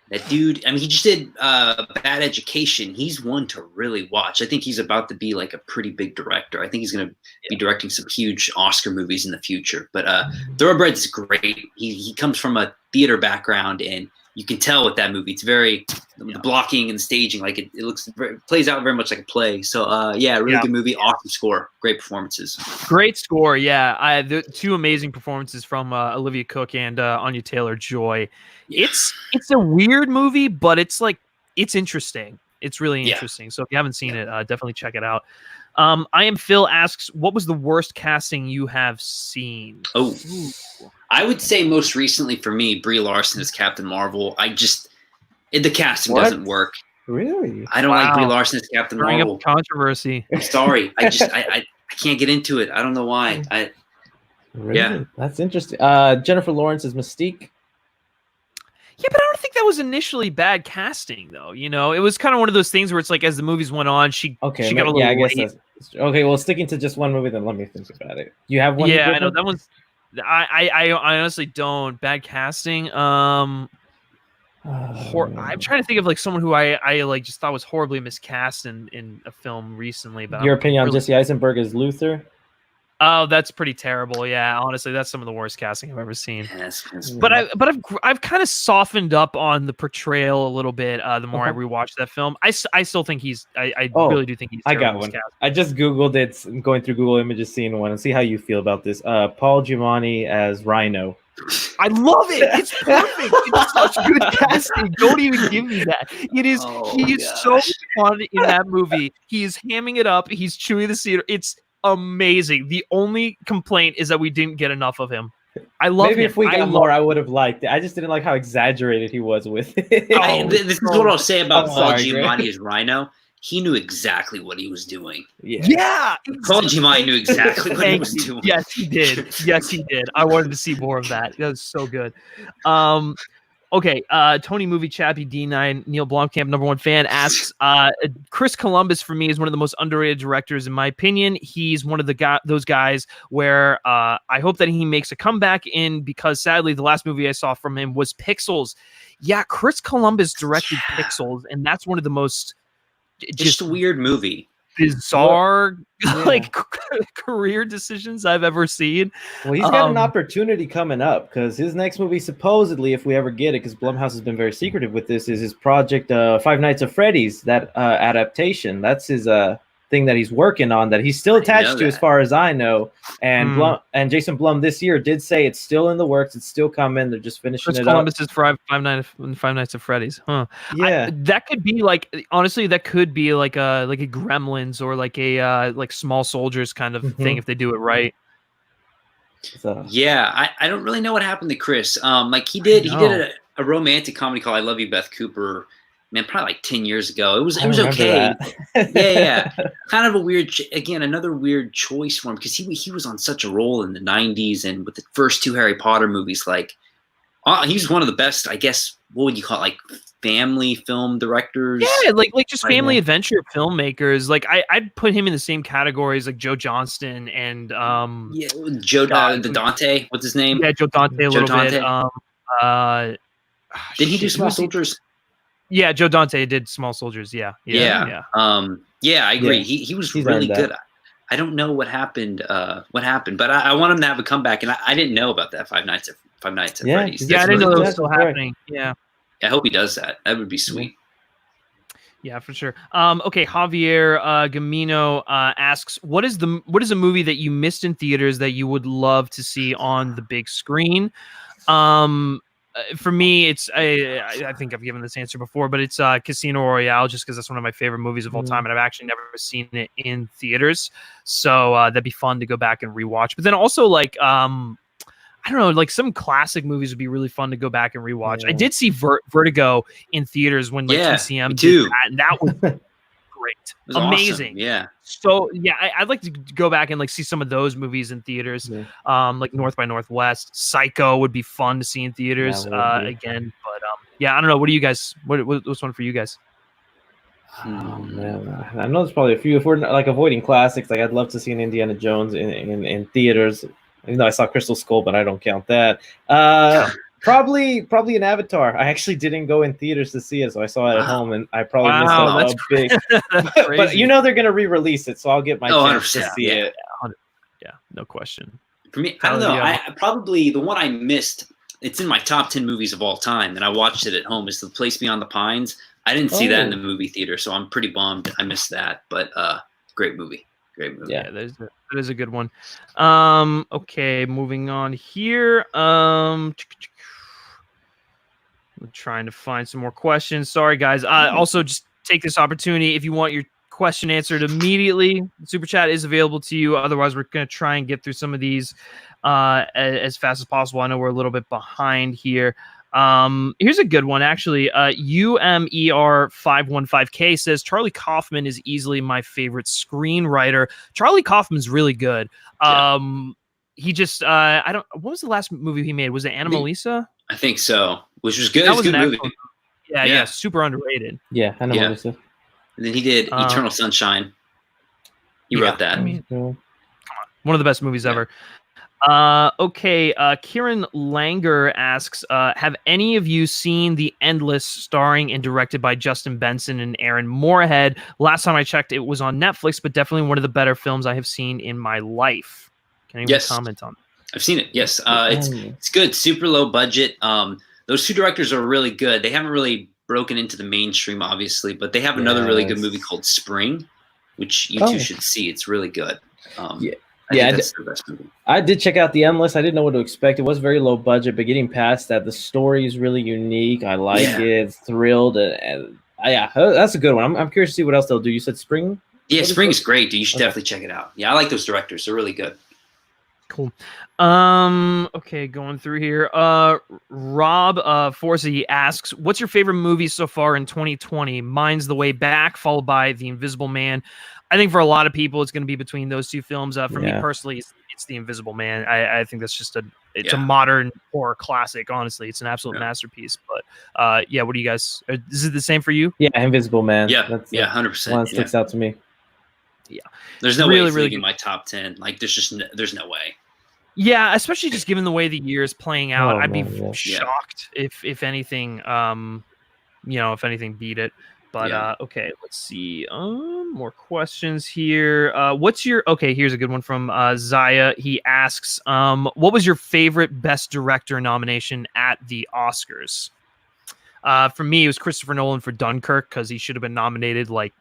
that dude. I mean, he just did Bad Education. He's one to really watch. I think he's about to be like a pretty big director. I think he's going to be directing some huge Oscar movies in the future. But Thoroughbreds is great. He comes from a theater background, and you can tell with that movie, it's very the blocking and staging, like it plays out very much like a play. So really good movie, awesome score, great performances. Great score, yeah. The two amazing performances from Olivia Cook and Anya Taylor-Joy. Yeah. It's a weird movie, but it's interesting. It's really interesting. So if you haven't seen it, definitely check it out. I Am Phil asks, what was the worst casting you have seen? Oh, I would say most recently for me, Brie Larson as Captain Marvel. The casting doesn't work. Really? I don't like Brie Larson as Captain Marvel. Up controversy. I'm sorry. I can't get into it. I don't know why. Really? Yeah, that's interesting. Jennifer Lawrence as Mystique. Yeah, but I don't think that was initially bad casting, though. You know, it was kind of one of those things where it's like as the movies went on, she got a little I guess okay. Well, sticking to just one movie, then let me think about it. You have one? Yeah, I know that one's. I honestly don't. Bad casting. I'm trying to think of like someone who I like just thought was horribly miscast in a film recently. But your opinion on Jesse Eisenberg as Luther? Oh, that's pretty terrible. Yeah, honestly, that's some of the worst casting I've ever seen. Yes. But I've kind of softened up on the portrayal a little bit. The more I rewatch that film, I still think I really do think he's. I got one. Cast. I just googled it, going through Google Images, seeing one, and see how you feel about this. Paul Giamatti as Rhino. I love it. It's perfect. It's such good casting. Don't even give me that. It is. He is so fun in that movie. He is hamming it up. He's chewing the cedar. It's amazing. The only complaint is that we didn't get enough of him. I love him. Maybe if we got more, I would have liked it. I just didn't like how exaggerated he was with it. This is what I'll say about Paul Giamatti as Rhino. He knew exactly what he was doing. Yeah. Paul Giamatti knew exactly what he was doing. Yes, he did. Yes, he did. I wanted to see more of that. That was so good. Okay, Tony Movie Chappie D9 Neil Blomkamp #1 fan asks, Chris Columbus for me is one of the most underrated directors in my opinion. He's one of those guys where I hope that he makes a comeback in, because sadly the last movie I saw from him was Pixels. Yeah, Chris Columbus directed Pixels, and that's one of the most just a weird movie. Bizarre career decisions I've ever seen. Well, he's got an opportunity coming up, because his next movie, supposedly, if we ever get it, because Blumhouse has been very secretive with this, is his project Five Nights at Freddy's, that adaptation. That's his thing that he's working on that he's still attached to, as far as I know. And and Jason Blum this year did say it's still in the works. It's still coming. They're just finishing it Columbus up. Is Five Nights at Freddy's, huh? Yeah, that could be like, honestly, that could be like a Gremlins or like a like Small Soldiers kind of thing if they do it right. So. Yeah, I don't really know what happened to Chris. Like he did a romantic comedy called I Love You, Beth Cooper. Man, probably like 10 years ago. It was okay. yeah. Kind of a weird, another weird choice for him because he was on such a roll in the 90s and with the first 2 Harry Potter movies, like he was one of the best, I guess, what would you call it, like family film directors? Yeah, like just family adventure filmmakers. Like I'd put him in the same categories like Joe Johnston and Joe the Dante, what's his name? Yeah, Joe Dante a little bit. Did he do Small Soldiers? Yeah, Joe Dante did Small Soldiers. Yeah. I agree. Yeah. He was really good. I don't know what happened. But I want him to have a comeback, and I didn't know about that Five Nights at Freddy's. Yeah, I didn't know that was still happening. Yeah. I hope he does that. That would be sweet. Yeah, for sure. Okay, Javier Gamino asks, what is a movie that you missed in theaters that you would love to see on the big screen? For me, it's I think I've given this answer before, but it's Casino Royale, just because that's one of my favorite movies of all time, and I've actually never seen it in theaters, so that'd be fun to go back and rewatch. But then also like I don't know, like some classic movies would be really fun to go back and rewatch. I did see Vertigo in theaters when like TCM did that, and that was great, amazing. Awesome. Yeah. So yeah, I'd like to go back and like see some of those movies in theaters. Like North by Northwest, Psycho would be fun to see in theaters again. But yeah, I don't know. What do you guys? What's one for you guys? Oh man, I know there's probably a few. If we're like avoiding classics, like I'd love to see an Indiana Jones in theaters. Even though I saw Crystal Skull, but I don't count that. Probably an Avatar. I actually didn't go in theaters to see it, so I saw it at home, and I probably missed out a big. But you know they're gonna re-release it, so I'll get my chance to see it. Yeah, no question. For me, I don't know. I probably the one I missed. It's in my top 10 movies of all time, and I watched it at home. Is The Place Beyond the Pines. I didn't see that in the movie theater, so I'm pretty bummed I missed that. But great movie. Great movie. Yeah, that is a good one. Okay, moving on here. I'm trying to find some more questions. Sorry, guys. Also, just take this opportunity if you want your question answered immediately. The super chat is available to you. Otherwise, we're going to try and get through some of these as fast as possible. I know we're a little bit behind here. Here's a good one, actually. UMER515K says Charlie Kaufman is easily my favorite screenwriter. Charlie Kaufman's really good. He just what was the last movie he made? Was it Anomalisa? I think so. Which was good. That was a good movie. Yeah, super underrated. Yeah, Anomalisa. Yeah. And then he did Eternal Sunshine. He wrote that. I mean, come on. One of the best movies ever. Okay, Kieran Langer asks, have any of you seen The Endless, starring and directed by Justin Benson and Aaron Moorhead? Last time I checked, it was on Netflix, but definitely one of the better films I have seen in my life. Can anyone comment on it? I've seen it, yes. It's good, super low budget. Those two directors are really good. They haven't really broken into the mainstream, obviously, but they have another really good movie called Spring, which you two should see. It's really good. That's the best movie. I did check out The Endless. I didn't know what to expect. It was very low budget, but getting past that, the story is really unique. I like it. Thrilled, and that's a good one. I'm curious to see what else they'll do. You said Spring? Yeah, Spring is great, dude. You should definitely check it out. Yeah, I like those directors. They're really good. Cool. Okay, going through here. Rob Forsey asks, what's your favorite movie so far in 2020? Mine's The Way Back, followed by The Invisible Man. I think for a lot of people, it's going to be between those two films. For me personally, it's The Invisible Man. I think that's just a modern horror classic. Honestly, it's an absolute masterpiece. But what do you guys? Is it the same for you? Yeah, Invisible Man. Yeah, 100%. One that sticks out to me. Yeah, there's no way it's leaving my top 10. Like, there's no way. Yeah, especially just given the way the year is playing out, I'd be shocked if anything, if anything beat it. But okay, let's see. More questions here. Here's a good one from Zaya. He asks, what was your favorite Best Director nomination at the Oscars? For me, it was Christopher Nolan for Dunkirk, because he should have been nominated like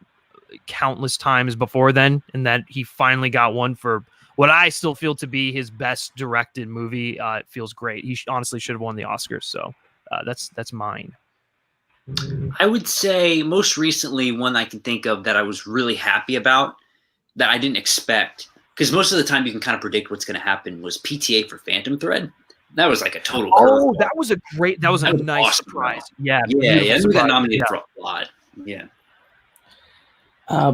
countless times before then, and that he finally got one for what I still feel to be his best directed movie. It feels great. He honestly should have won the Oscars. So that's mine. I would say most recently one I can think of that I was really happy about that I didn't expect, because most of the time you can kind of predict what's going to happen, was PTA for Phantom Thread. That was like a total curveball. That was a nice awesome, surprise. bro. Yeah. Yeah. We got nominated for a lot. Yeah.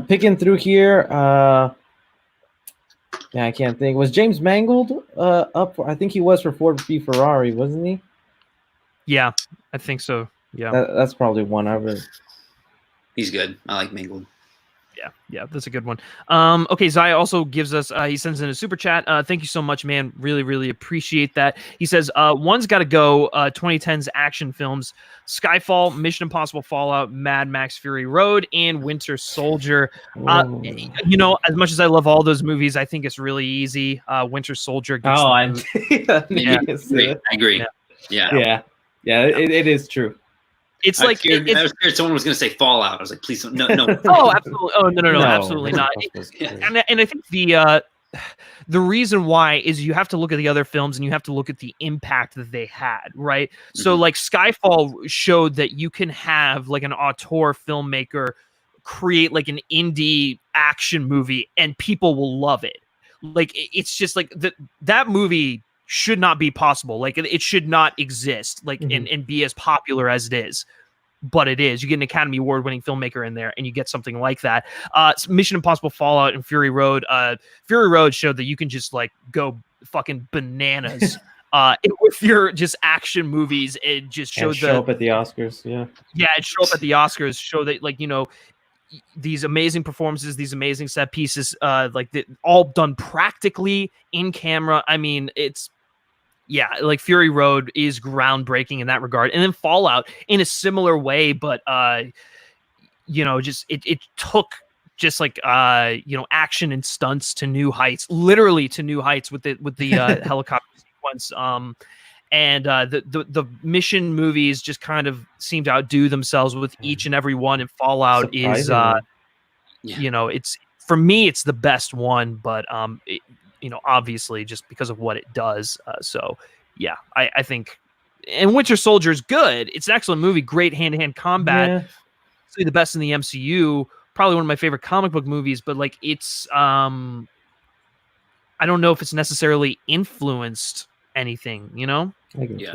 Picking through here, I can't think. Was James Mangold up for? I think he was for Ford v Ferrari, wasn't he? Yeah, I think so. Yeah, that's probably one I would. He's good. I like Mangold. Yeah, that's a good one. Okay, Zaya also gives us, he sends in a super chat. Thank you so much, man. Really, really appreciate that. He says, one's got to go, 2010's action films, Skyfall, Mission Impossible Fallout, Mad Max Fury Road, and Winter Soldier. You know, as much as I love all those movies, I think it's really easy. Winter Soldier gets I agree. Yeah, it is true. It's I like was scared someone was going to say Fallout. I was like, please don't. No. Oh, absolutely. Oh, no, absolutely not. And I think the reason why is you have to look at the other films and you have to look at the impact that they had, right? Mm-hmm. So like Skyfall showed that you can have like an auteur filmmaker create like an indie action movie and people will love it. Like it's just like that movie should not be possible. Like it should not exist, like and be as popular as it is, but it is. You get an Academy Award winning filmmaker in there and you get something like that. Mission Impossible Fallout and Fury Road. Fury Road showed that you can just like go fucking bananas with your just action movies. It just showed show up at the Oscars. It show up at the Oscars, show that like, you know, these amazing performances, these amazing set pieces, all done practically in camera. I mean, like Fury Road is groundbreaking in that regard. And then Fallout in a similar way, but, you know, just it took just like, you know, action and stunts to new heights, literally to new heights with the helicopter sequence. And the mission movies just kind of seem to outdo themselves with each and every one. And Fallout is, you know, it's, for me, it's the best one, but you know, obviously just because of what it does. So yeah, I think, and Winter Soldier is good. It's an excellent movie, great hand-to-hand combat. It's the best in the MCU, probably one of my favorite comic book movies, but like it's, I don't know if it's necessarily influenced anything, you know? I agree.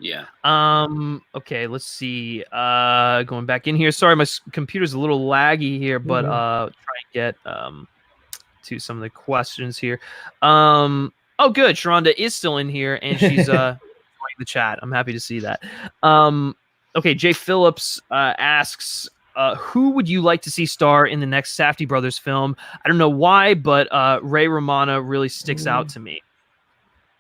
Yeah. Okay, let's see. Going back in here. Sorry, my computer's a little laggy here, but try and get to some of the questions here. Oh, good. Sharonda is still in here, and she's joining the chat. I'm happy to see that. Okay, Jay Phillips asks, who would you like to see star in the next Safdie Brothers film? I don't know why, but Ray Romano really sticks out to me.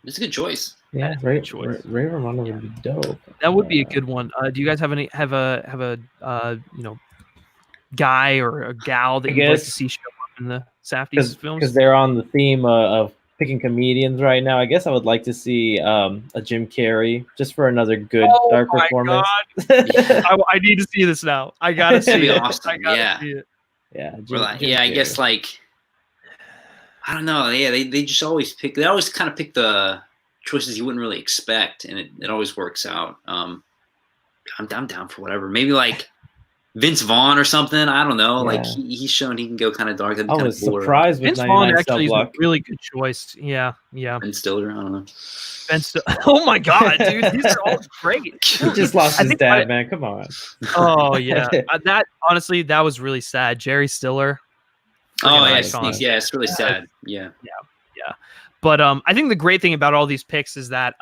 It's a good choice. Yeah, Ray Romano would be dope. That would be a good one. Do you guys have a you know, guy or a gal that you'd like to see show up in the Safdie films? Because they're on the theme of picking comedians right now. I guess I would like to see a Jim Carrey just for another good dark performance. I need to see this now. I gotta see it. Awesome. I gotta see it. Jim I Carrey. guess like I don't know. Yeah, they just always pick. They always kind of pick the choices you wouldn't really expect, and it always works out. I'm down for whatever. Maybe like Vince Vaughn or something. I don't know. Like he's shown he can go kind of dark. I was surprised with Vince Vaughn actually is a really good choice. Yeah. Ben Stiller. I don't know. Ben Stiller. Oh my god, dude, these are all great. He just lost his dad, man. Come on. Oh yeah, that honestly, that was really sad. Jerry Stiller. Oh yeah, it's really sad. Yeah. But I think the great thing about all these picks is that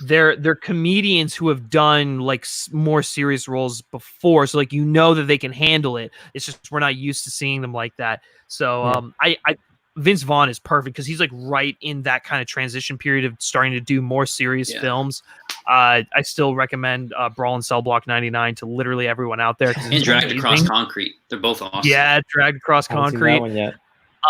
they're comedians who have done like more serious roles before, so like you know that they can handle it. It's just we're not used to seeing them like that. So I Vince Vaughn is perfect because he's like right in that kind of transition period of starting to do more serious films. I still recommend Brawl and Cell Block 99 to literally everyone out there. And Dragged Across Concrete. They're both awesome. Yeah, Dragged Across Concrete. That one yet.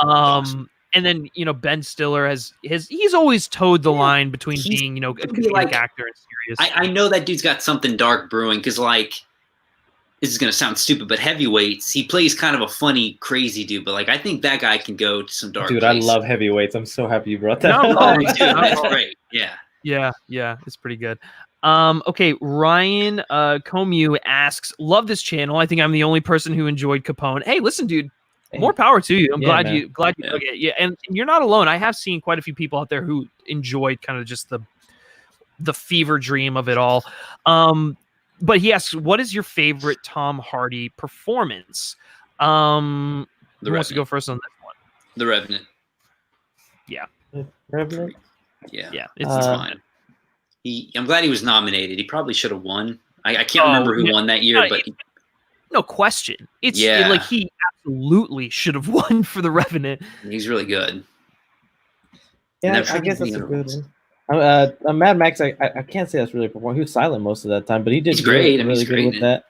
Awesome. And then, you know, Ben Stiller he's always towed the line between being, you know, a comedic actor and serious. I know that dude's got something dark brewing because, like, this is gonna sound stupid, but Heavyweights, he plays kind of a funny, crazy dude. But like, I think that guy can go to some dark. Dude, places. I love Heavyweights. I'm so happy you brought that. No, up. Dude, that's great. Yeah, it's pretty good. Okay, Ryan Comu asks, love this channel. I think I'm the only person who enjoyed Capone. Hey, listen, dude, more power to you. I'm glad you dug it. Yeah, and you're not alone. I have seen quite a few people out there who enjoyed kind of just the fever dream of it all. But he asks, what is your favorite Tom Hardy performance? Who wants to go first on this one? The Revenant. Yeah. Revenant? Yeah, it's fine. I'm glad he was nominated. He probably should have won. I can't remember who won that year, but no question. Like he absolutely should have won for the Revenant. He's really good. Yeah, I guess that's a good one. Mad Max, I can't say that's really performing. He was silent most of that time, but he did great. really good with that.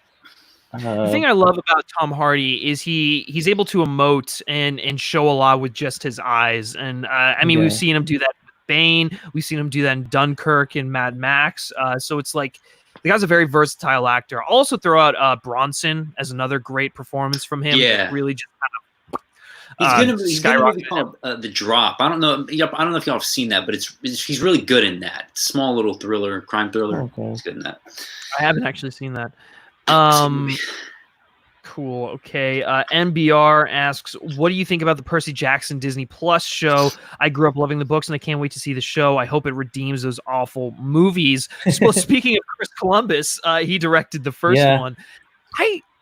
The thing I love about Tom Hardy is he's able to emote and show a lot with just his eyes. And I mean, we've seen him do that with Bane. We've seen him do that in Dunkirk and Mad Max. So it's like the guy's a very versatile actor. I'll also throw out Bronson as another great performance from him. Yeah, really just kind of. He's gonna be called The Drop. I don't know. I don't know if y'all have seen that, but he's really good in that small little thriller, crime thriller. Okay. He's good in that. I haven't actually seen that. Cool. Okay. NBR asks, what do you think about the Percy Jackson Disney Plus show? I grew up loving the books, and I can't wait to see the show. I hope it redeems those awful movies. So, speaking of Chris Columbus, he directed the first one.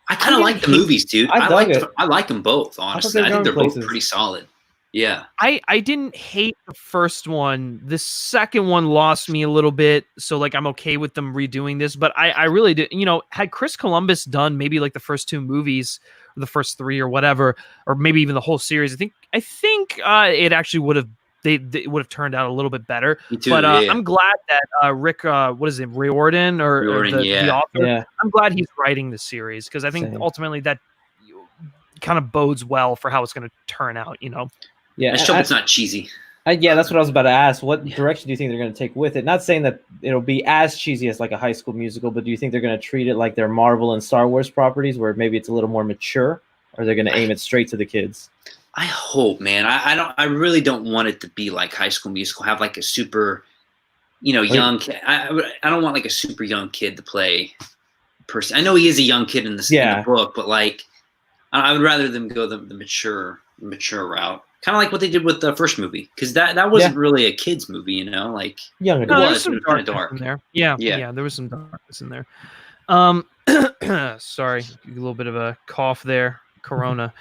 I kind of like the movies, dude. I like them both, honestly. I think they're both pretty solid. Yeah. I didn't hate the first one. The second one lost me a little bit, so like I'm okay with them redoing this, but I really did, had Chris Columbus done maybe like the first two movies or the first three or whatever, or maybe even the whole series, I think it actually would have it would have turned out a little bit better. Me too, but I'm glad that Rick, what is it, Riordan or the author? Yeah. I'm glad he's writing the series because I think ultimately that kind of bodes well for how it's going to turn out. Yeah, I hope it's not cheesy. Yeah, that's what I was about to ask. What direction do you think they're going to take with it? Not saying that it'll be as cheesy as like a High School Musical, but do you think they're going to treat it like their Marvel and Star Wars properties, where maybe it's a little more mature, or they're going to aim it straight to the kids? I hope, man. I really don't want it to be like High School Musical. Have like a super, young kid. I don't want like a super young kid to play person. I know he is a young kid in the book, but like I would rather them go the mature route. Kind of like what they did with the first movie, because that wasn't really a kids movie, like young. No, there's some dark in there. Yeah, there was some darkness in there. Sorry, a little bit of a cough there. Corona.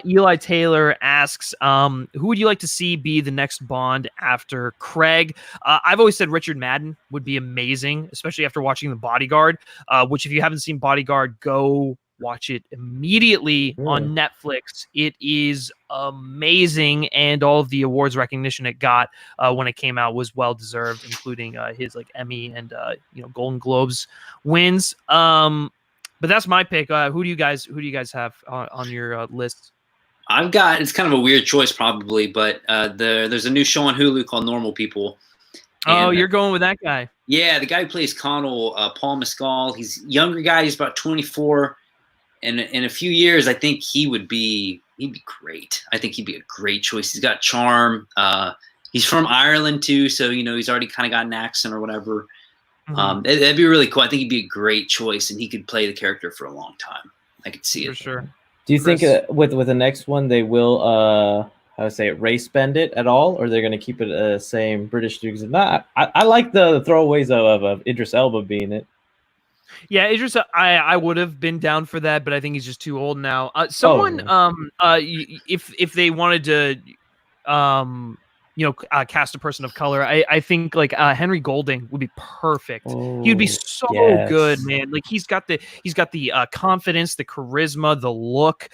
Eli Taylor asks, who would you like to see be the next Bond after Craig? I've always said Richard Madden would be amazing, especially after watching The Bodyguard, which if you haven't seen Bodyguard, go watch it immediately on Netflix. It is amazing, and all of the awards recognition it got when it came out was well deserved, including his like Emmy and Golden Globes wins. But that's my pick. Who do you guys have on your list? It's kind of a weird choice probably, but there's a new show on Hulu called Normal People. And, you're going with that guy. Yeah, the guy who plays Connell, Paul Mescal. He's a younger guy. He's about 24. And in a few years, I think he'd be great. I think he'd be a great choice. He's got charm. He's from Ireland too, so he's already kind of got an accent or whatever. Mm-hmm. That'd be really cool. I think he'd be a great choice, and he could play the character for a long time. I could see it for sure. Do you think with the next one they will race bend it at all, or they're going to keep it same British dudes? I like the throwaways of Idris Elba being it. Yeah, Idris, I would have been down for that, but I think he's just too old now. If they wanted to, cast a person of color, I think like Henry Golding would be perfect. He would be so good, man. Like he's got the confidence, the charisma, the look.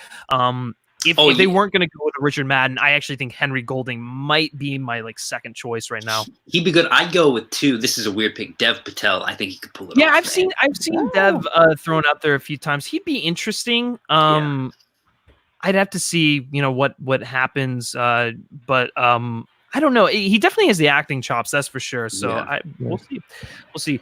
If they weren't going to go with Richard Madden, I actually think Henry Golding might be my like second choice right now. He'd be good. I'd go with two. This is a weird pick. Dev Patel. I think he could pull it off. Yeah, I've seen Dev thrown out there a few times. He'd be interesting. I'd have to see, what happens. But I don't know. He definitely has the acting chops, that's for sure. So we'll see.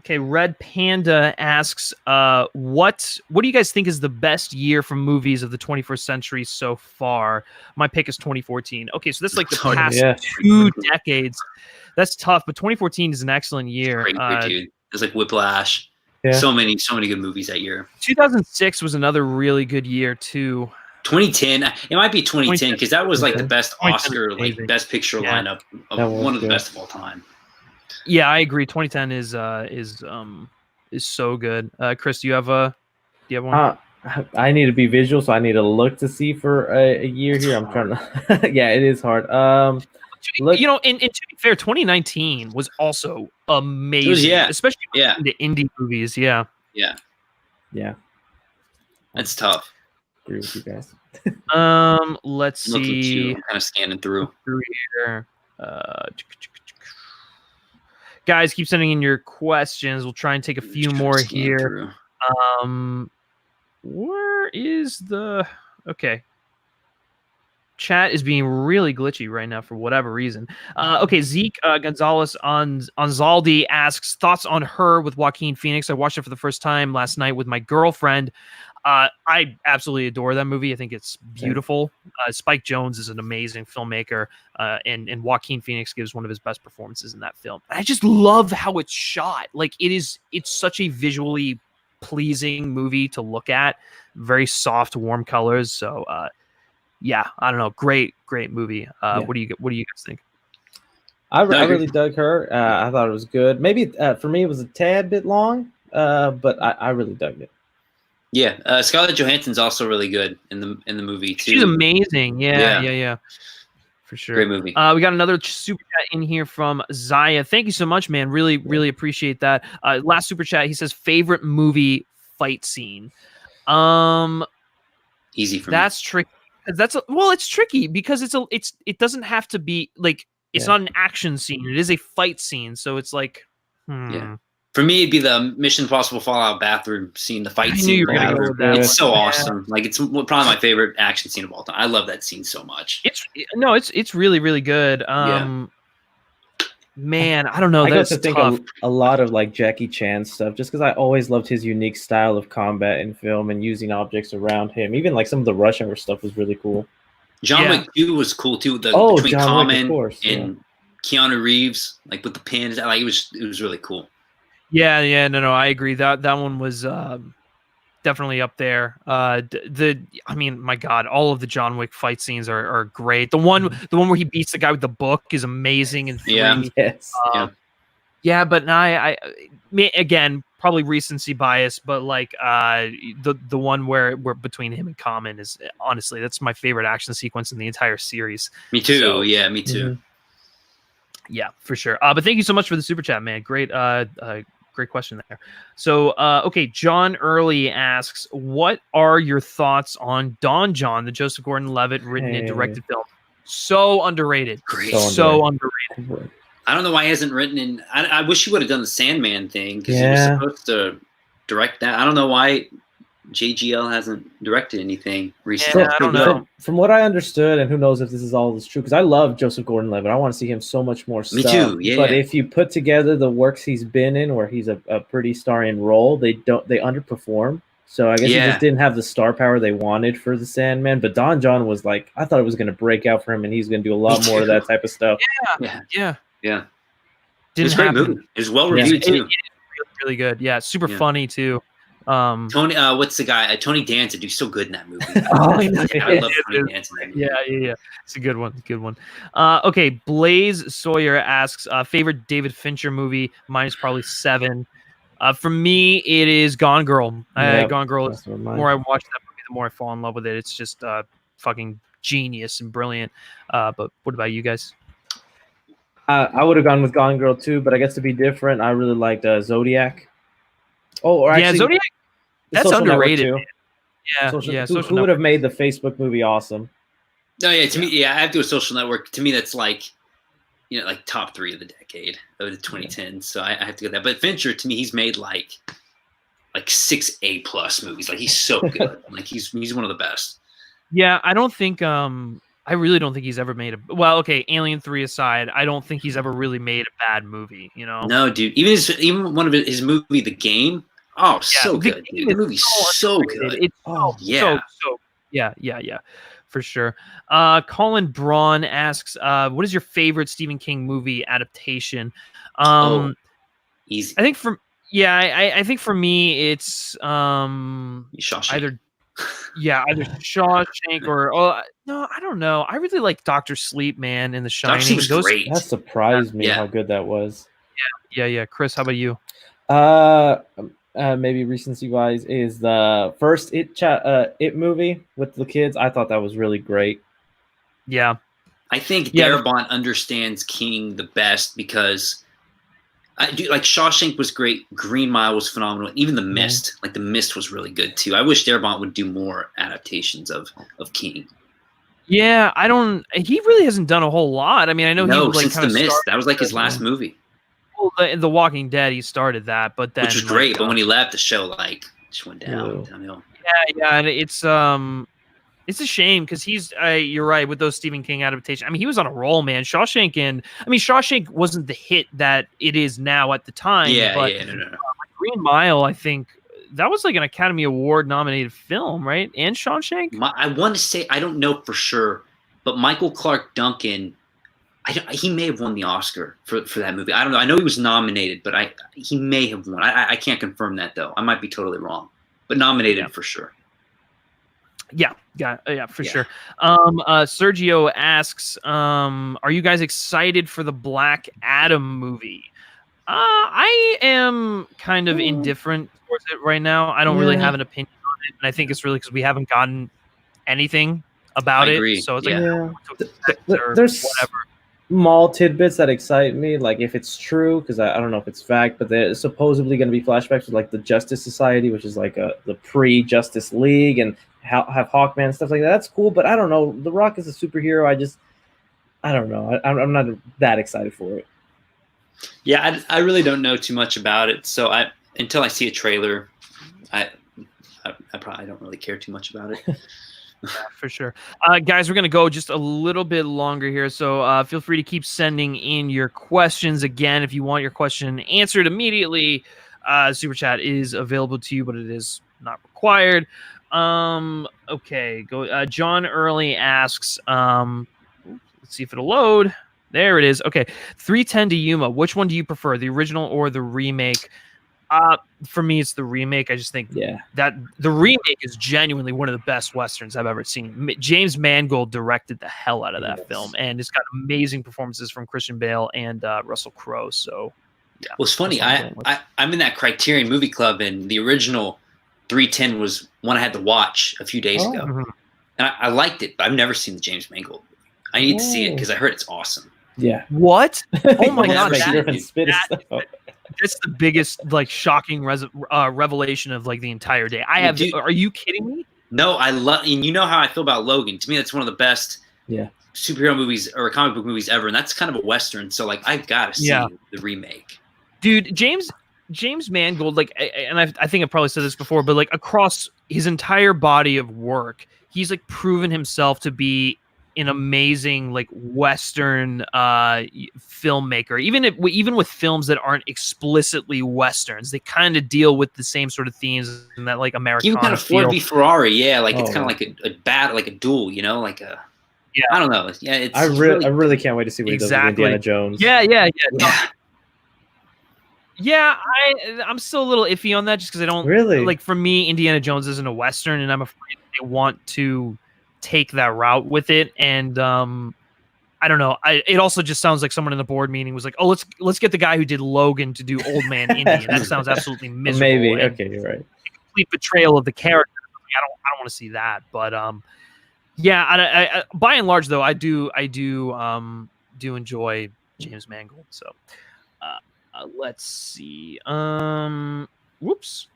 Okay, Red Panda asks, what do you guys think is the best year for movies of the 21st century so far? My pick is 2014. Okay, so that's like the past 2 decades. That's tough, but 2014 is an excellent year. Great year, dude. There's like Whiplash. Yeah. So many good movies that year. 2006 was another really good year too. 2010, it might be 2010 because that was like the best Oscar, like best picture lineup of one of the best of all time. Yeah, I agree. 2010 is so good. Chris, do you have one? I need to be visual, so I need to look to see for a year here. I'm trying to. Yeah, it is hard. You know, and to be fair, 2019 was also amazing. Especially the indie movies. Yeah. That's tough. Agree with you guys. Let's see. I'm kind of scanning through here. Guys, keep sending in your questions. We'll try and take a few more here. Where is the okay? Chat is being really glitchy right now for whatever reason. Okay, Zeke Gonzalez on Zaldi asks thoughts on Her with Joaquin Phoenix. I watched it for the first time last night with my girlfriend. I absolutely adore that movie. I think it's beautiful. Spike Jonze is an amazing filmmaker, and Joaquin Phoenix gives one of his best performances in that film. I just love how it's shot. Like it's such a visually pleasing movie to look at. Very soft, warm colors. So yeah, I don't know. Great movie. What do you guys think? I really dug Her. I thought it was good. Maybe for me it was a tad bit long, but I really dug it. Yeah, Scarlett Johansson's also really good in the movie too. She's amazing. Yeah. For sure. Great movie. We got another super chat in here from Zaya. Thank you so much, man. Really appreciate that. Last super chat, he says favorite movie fight scene. Easy for me. That's tricky. It's tricky because it doesn't have to be like it's not an action scene. It is a fight scene, so it's like Yeah. For me, it'd be the Mission Impossible Fallout bathroom scene, the fight scene. It's so awesome. Like it's probably my favorite action scene of all time. I love that scene so much. It's really good. Man, I don't know. I That's got to think a lot of like Jackie Chan stuff, just because I always loved his unique style of combat in film and using objects around him. Even like some of the rush hour stuff was really cool. John Wick 2 was cool too. Between Common and Keanu Reeves, like with the pins, like it was really cool. Yeah, no, I agree. That one was definitely up there. I mean, my God, all of the John Wick fight scenes are great. The one where he beats the guy with the book is amazing. And but I again, probably recency bias, but like the one where between him and Common is honestly that's my favorite action sequence in the entire series. Me too. So, yeah, me too. Yeah, for sure. But thank you so much for the super chat, man. Great question there. So, okay, John Early asks, what are your thoughts on Don John, the Joseph Gordon-Levitt written and directed film? So underrated. So underrated. I don't know why he hasn't written in. I wish he would have done the Sandman thing because he was supposed to direct that. I don't know why JGL hasn't directed anything recently. I don't know. From what I understood, and who knows if this is all true, because I love Joseph Gordon-Levitt. I want to see him so much more stuff. Me too. Yeah. But if you put together the works he's been in, where he's a pretty starring role, they underperform. So I guess he just didn't have the star power they wanted for the Sandman. But Don John was like, I thought it was going to break out for him, and he's going to do a lot more of that type of stuff. Yeah. It was a great movie. It was well reviewed too. It really good. Yeah, super funny too. Tony, what's the guy? Tony Danza do so good in that movie. I love Tony Danza. Yeah. It's a good one. Okay, Blaze Sawyer asks, favorite David Fincher movie. Mine is probably 7. For me, it is Gone Girl. Gone Girl is the more I watch that movie, the more I fall in love with it. It's just fucking genius and brilliant. But what about you guys? I would have gone with Gone Girl too, but I guess to be different, I really liked Zodiac. Oh, or actually, Zodiac. That's underrated. Who would have made the Facebook movie awesome? No, to me, I have to do a Social Network. To me, that's like, like top 3 of the decade of the 2010s. So I have to get that. But Fincher, to me, he's made like 6 A+ movies. Like he's so good. Like he's one of the best. Yeah, I don't think I really don't think he's ever made a well. Okay, Alien 3 aside, I don't think he's ever really made a bad movie. You know? No, dude. Even one of his movie, The Game. Oh, so good, dude. The movie's so good. It's yeah. so yeah, for sure. Colin Braun asks, what is your favorite Stephen King movie adaptation? Easy. I think I think for me it's Shawshank. either Shawshank or no, I don't know. I really like Dr. Sleep, man, and The Shining. Dr. Sleep's great. That surprised me how good that was. Yeah. Chris, how about you? Maybe recency-wise is the first It movie with the kids. I thought that was really great. Yeah. I think Darabont understands King the best because I do like Shawshank was great. Green Mile was phenomenal. Even The Mist, like The Mist was really good too. I wish Darabont would do more adaptations of King. Yeah, he really hasn't done a whole lot. I mean, I know he like since The Mist, that was like his last movie. Well, the Walking Dead, he started that, but then which was great. But when he left, the show like just went downhill. Yeah, and it's a shame because you're right with those Stephen King adaptations. I mean, he was on a roll, man. Shawshank wasn't the hit that it is now at the time. But Green Mile, I think that was like an Academy Award nominated film, right? And Shawshank. I want to say I don't know for sure, but Michael Clark Duncan. He may have won the Oscar for that movie. I don't know. I know he was nominated, but he may have won. I can't confirm that though. I might be totally wrong, but nominated for sure. Yeah, for sure. Sergio asks, are you guys excited for the Black Adam movie? I am kind of indifferent towards it right now. I don't really have an opinion on it, and I think it's really because we haven't gotten anything about it. So it's like there's whatever. Small tidbits that excite me, like if it's true, because I don't know if it's fact, but there's supposedly going to be flashbacks with like the Justice Society, which is like the pre-Justice League, and have Hawkman and stuff like that. That's cool, but I don't know. The Rock is a superhero. I don't know. I'm not that excited for it. Yeah, I really don't know too much about it. So until I see a trailer, I probably don't really care too much about it. Yeah, for sure. Guys, we're going to go just a little bit longer here, so feel free to keep sending in your questions. Again, if you want your question answered immediately, Super Chat is available to you, but it is not required. Okay, go. John Early asks, let's see if it'll load. There it is. Okay, 310 to Yuma. Which one do you prefer, the original or the remake? For me, it's the remake. I just think that the remake is genuinely one of the best Westerns I've ever seen. James Mangold directed the hell out of that film, and it's got amazing performances from Christian Bale and Russell Crowe. So, yeah. Well, it's funny. I'm in that Criterion Movie Club, and the original 310 was one I had to watch a few days ago, and I liked it. But I've never seen the James Mangold movie. I need to see it because I heard it's awesome. Yeah. What? Oh my god! That's the biggest shocking revelation of the entire day. Are you kidding me? No, I love, and you know how I feel about Logan. To me, that's one of the best superhero movies or comic book movies ever, and that's kind of a Western. So I've got to see the remake. Dude, James Mangold, and I think I probably said this before, but across his entire body of work, he's proven himself to be an amazing Western filmmaker. Even with films that aren't explicitly Westerns, they kind of deal with the same sort of themes in that Americana. Even kind of Ford v Ferrari, it's kind of like a bat, like a duel, I don't know. Yeah, it's. I really can't wait to see what he does with Indiana Jones. Yeah, I'm still a little iffy on that just because I don't really for me, Indiana Jones isn't a Western, and I'm afraid they want to take that route with it, and I don't know. It also just sounds like someone in the board meeting was like, "Oh, let's get the guy who did Logan to do Old Man Indy." That sounds absolutely miserable. Maybe okay, you're right. Complete betrayal of the character. I don't want to see that, but yeah. I by and large though, I do enjoy James Mangold. So let's see. Whoops.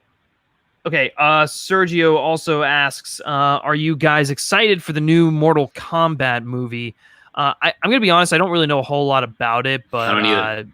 Okay, Sergio also asks, are you guys excited for the new Mortal Kombat movie? I'm going to be honest, I don't really know a whole lot about it, but I don't either.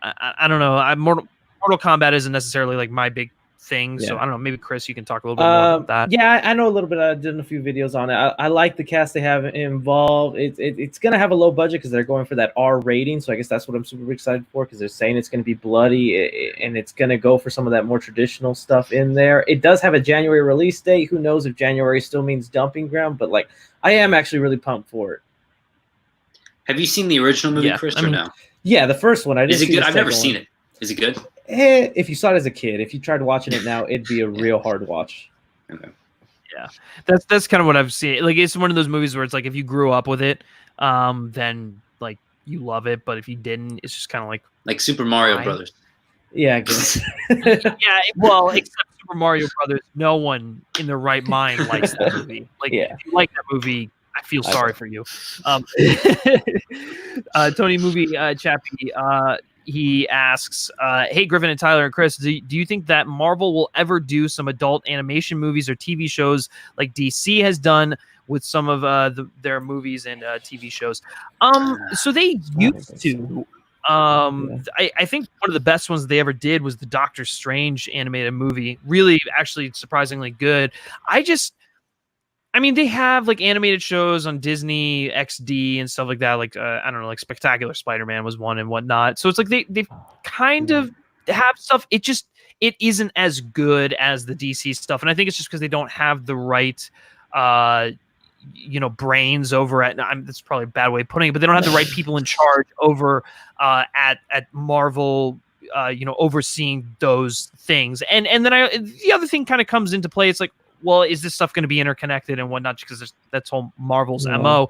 I don't know. Mortal Kombat isn't necessarily my big thing. Yeah. So I don't know. Maybe Chris, you can talk a little bit more about that. Yeah, I know a little bit. I've done a few videos on it. I like the cast they have involved. It's gonna have a low budget because they're going for that R rating. So I guess that's what I'm super excited for, because they're saying it's gonna be bloody and it's gonna go for some of that more traditional stuff in there. It does have a January release date. Who knows if January still means dumping ground? But like, I am actually really pumped for it. Have you seen the original movie, Chris, or no? Yeah, the first one. I didn't. Is it good? I've never seen it. Is it good? If you saw it as a kid, if you tried watching it now, it'd be a real hard watch. Okay. Yeah, that's kind of what I've seen. Like, it's one of those movies where it's like if you grew up with it, then like you love it, but if you didn't, it's just kind of like Super Mario Brothers. Yeah, I guess. Yeah, well, except Super Mario Brothers, no one in their right mind likes that movie. Like, if you like that movie, I feel sorry for you. Tony Movie Chappie, he asks, hey, Griffin and Tyler and Chris, do you think that Marvel will ever do some adult animation movies or TV shows like DC has done with some of their movies and TV shows? So they used to. I think one of the best ones they ever did was the Doctor Strange animated movie. Really, actually, surprisingly good. I mean, they have like animated shows on Disney XD and stuff like that. Like, I don't know, like Spectacular Spider-Man was one and whatnot. So it's like they kind of have stuff. It isn't as good as the DC stuff. And I think it's just because they don't have the right, brains over at, that's probably a bad way of putting it, but they don't have the right people in charge over at Marvel, overseeing those things. And then the other thing kind of comes into play. It's like, well, is this stuff going to be interconnected and whatnot? Because that's whole Marvel's MO.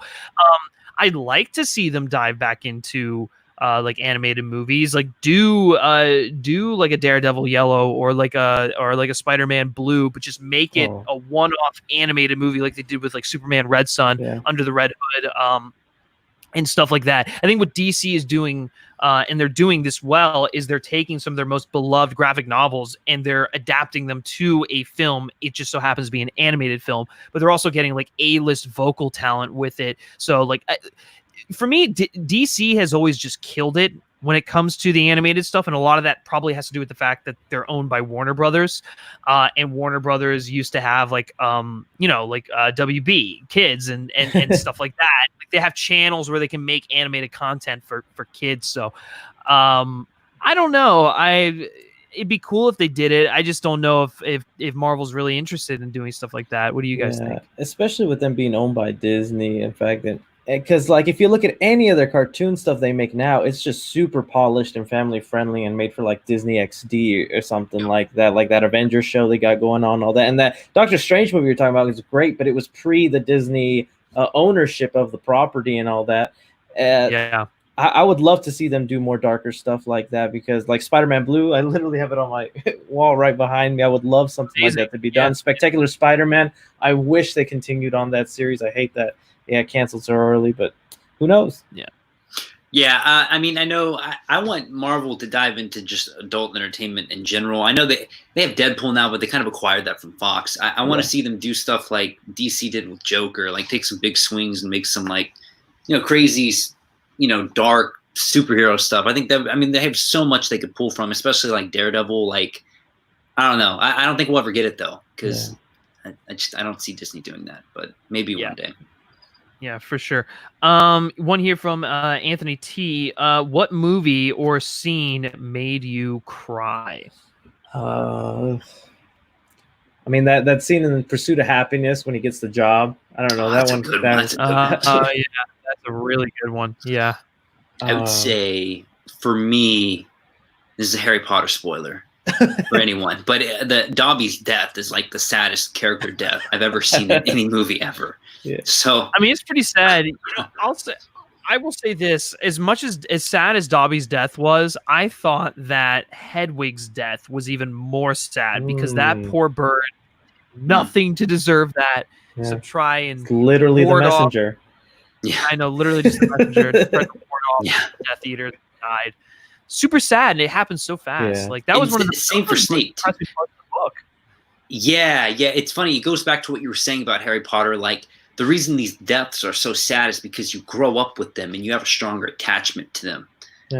I'd like to see them dive back into like animated movies, like do like a Daredevil Yellow or like a Spider-Man Blue, but just make it a one-off animated movie like they did with like Superman Red Sun, Under the Red Hood, and stuff like that. I think what DC is doing, and they're doing this well, is they're taking some of their most beloved graphic novels and they're adapting them to a film. It just so happens to be an animated film, but they're also getting like A-list vocal talent with it. So like, for me, DC has always just killed it when it comes to the animated stuff, and a lot of that probably has to do with the fact that they're owned by Warner Brothers, and Warner Brothers used to have like WB Kids and stuff like that. Like, they have channels where they can make animated content for kids. So I don't know. It'd be cool if they did it. I just don't know if Marvel's really interested in doing stuff like that. What do you guys think? Especially with them being owned by Disney. In fact, that. Because like if you look at any of their cartoon stuff they make now, it's just super polished and family friendly and made for like Disney XD or something like that Avengers show they got going on, all that. And that Doctor Strange movie you're talking about is great, but it was pre the Disney ownership of the property and all that. I would love to see them do more darker stuff like that, because like Spider-Man Blue, I literally have it on my wall right behind me. I would love something like that to be done. Spectacular Spider-Man, I wish they continued on that series. I hate that canceled so early, but who knows? I mean, I know I want Marvel to dive into just adult entertainment in general. I know they have Deadpool now, but they kind of acquired that from Fox. I want to see them do stuff like DC did with Joker, like take some big swings and make some like, crazy, dark superhero stuff. I think they have so much they could pull from, especially like Daredevil. Like, I don't know. I don't think we'll ever get it though, because I don't see Disney doing that, but maybe one day. Yeah, for sure. One here from Anthony T. What movie or scene made you cry? I mean that scene in Pursuit of Happiness when he gets the job. I don't know, that one. Yeah, that's a really good one. Yeah, I would say for me, this is a Harry Potter spoiler for anyone, but the Dobby's death is like the saddest character death I've ever seen in any movie ever. So I mean, it's pretty sad. I will say this: as much as sad as Dobby's death was, I thought that Hedwig's death was even more sad, because that poor bird, nothing to deserve that. So try and it's literally the messenger. I know, literally just the messenger. To try to ward off the Death Eater that died. Super sad, and it happened so fast. Like that was one of the same for Snape parts of the book. Yeah, it's funny. It goes back to what you were saying about Harry Potter. Like, the reason these deaths are so sad is because you grow up with them and you have a stronger attachment to them.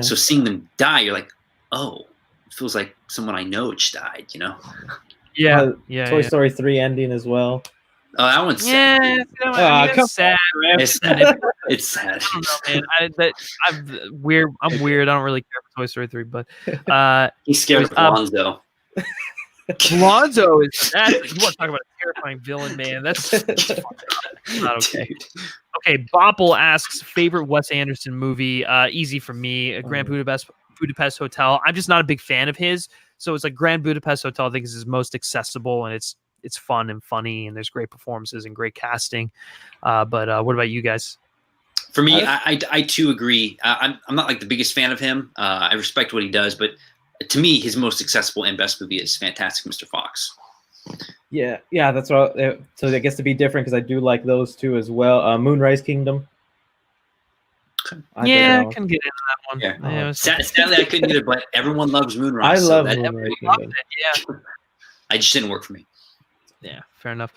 So seeing them die, you're like, oh, feels like someone I know just died. You know? Yeah, Toy Story 3 ending as well. Oh, that one's sad. Yeah, I mean, that's sad. It's sad. It's sad. I don't know, man. I'm weird. I don't really care for Toy Story 3, but he's scared of Lonzo. Lonzo is that. You want to talk about a terrifying villain, man? That's not okay. Okay, Bopple asks favorite Wes Anderson movie. Easy for me, Grand Budapest Hotel. I'm just not a big fan of his, so it's like Grand Budapest Hotel. I think is his most accessible, and it's fun and funny, and there's great performances and great casting. But what about you guys? For me, I too agree. I'm not like the biggest fan of him. I respect what he does, but to me, his most accessible and best movie is Fantastic Mr. Fox. Yeah, that's what. So I guess to be different, because I do like those two as well. Moonrise Kingdom. I can get into that one. Yeah. Sadly, I couldn't either, but everyone loves Moonrise. I love Moonrise Kingdom. Yeah. I just didn't work for me. Yeah, fair enough.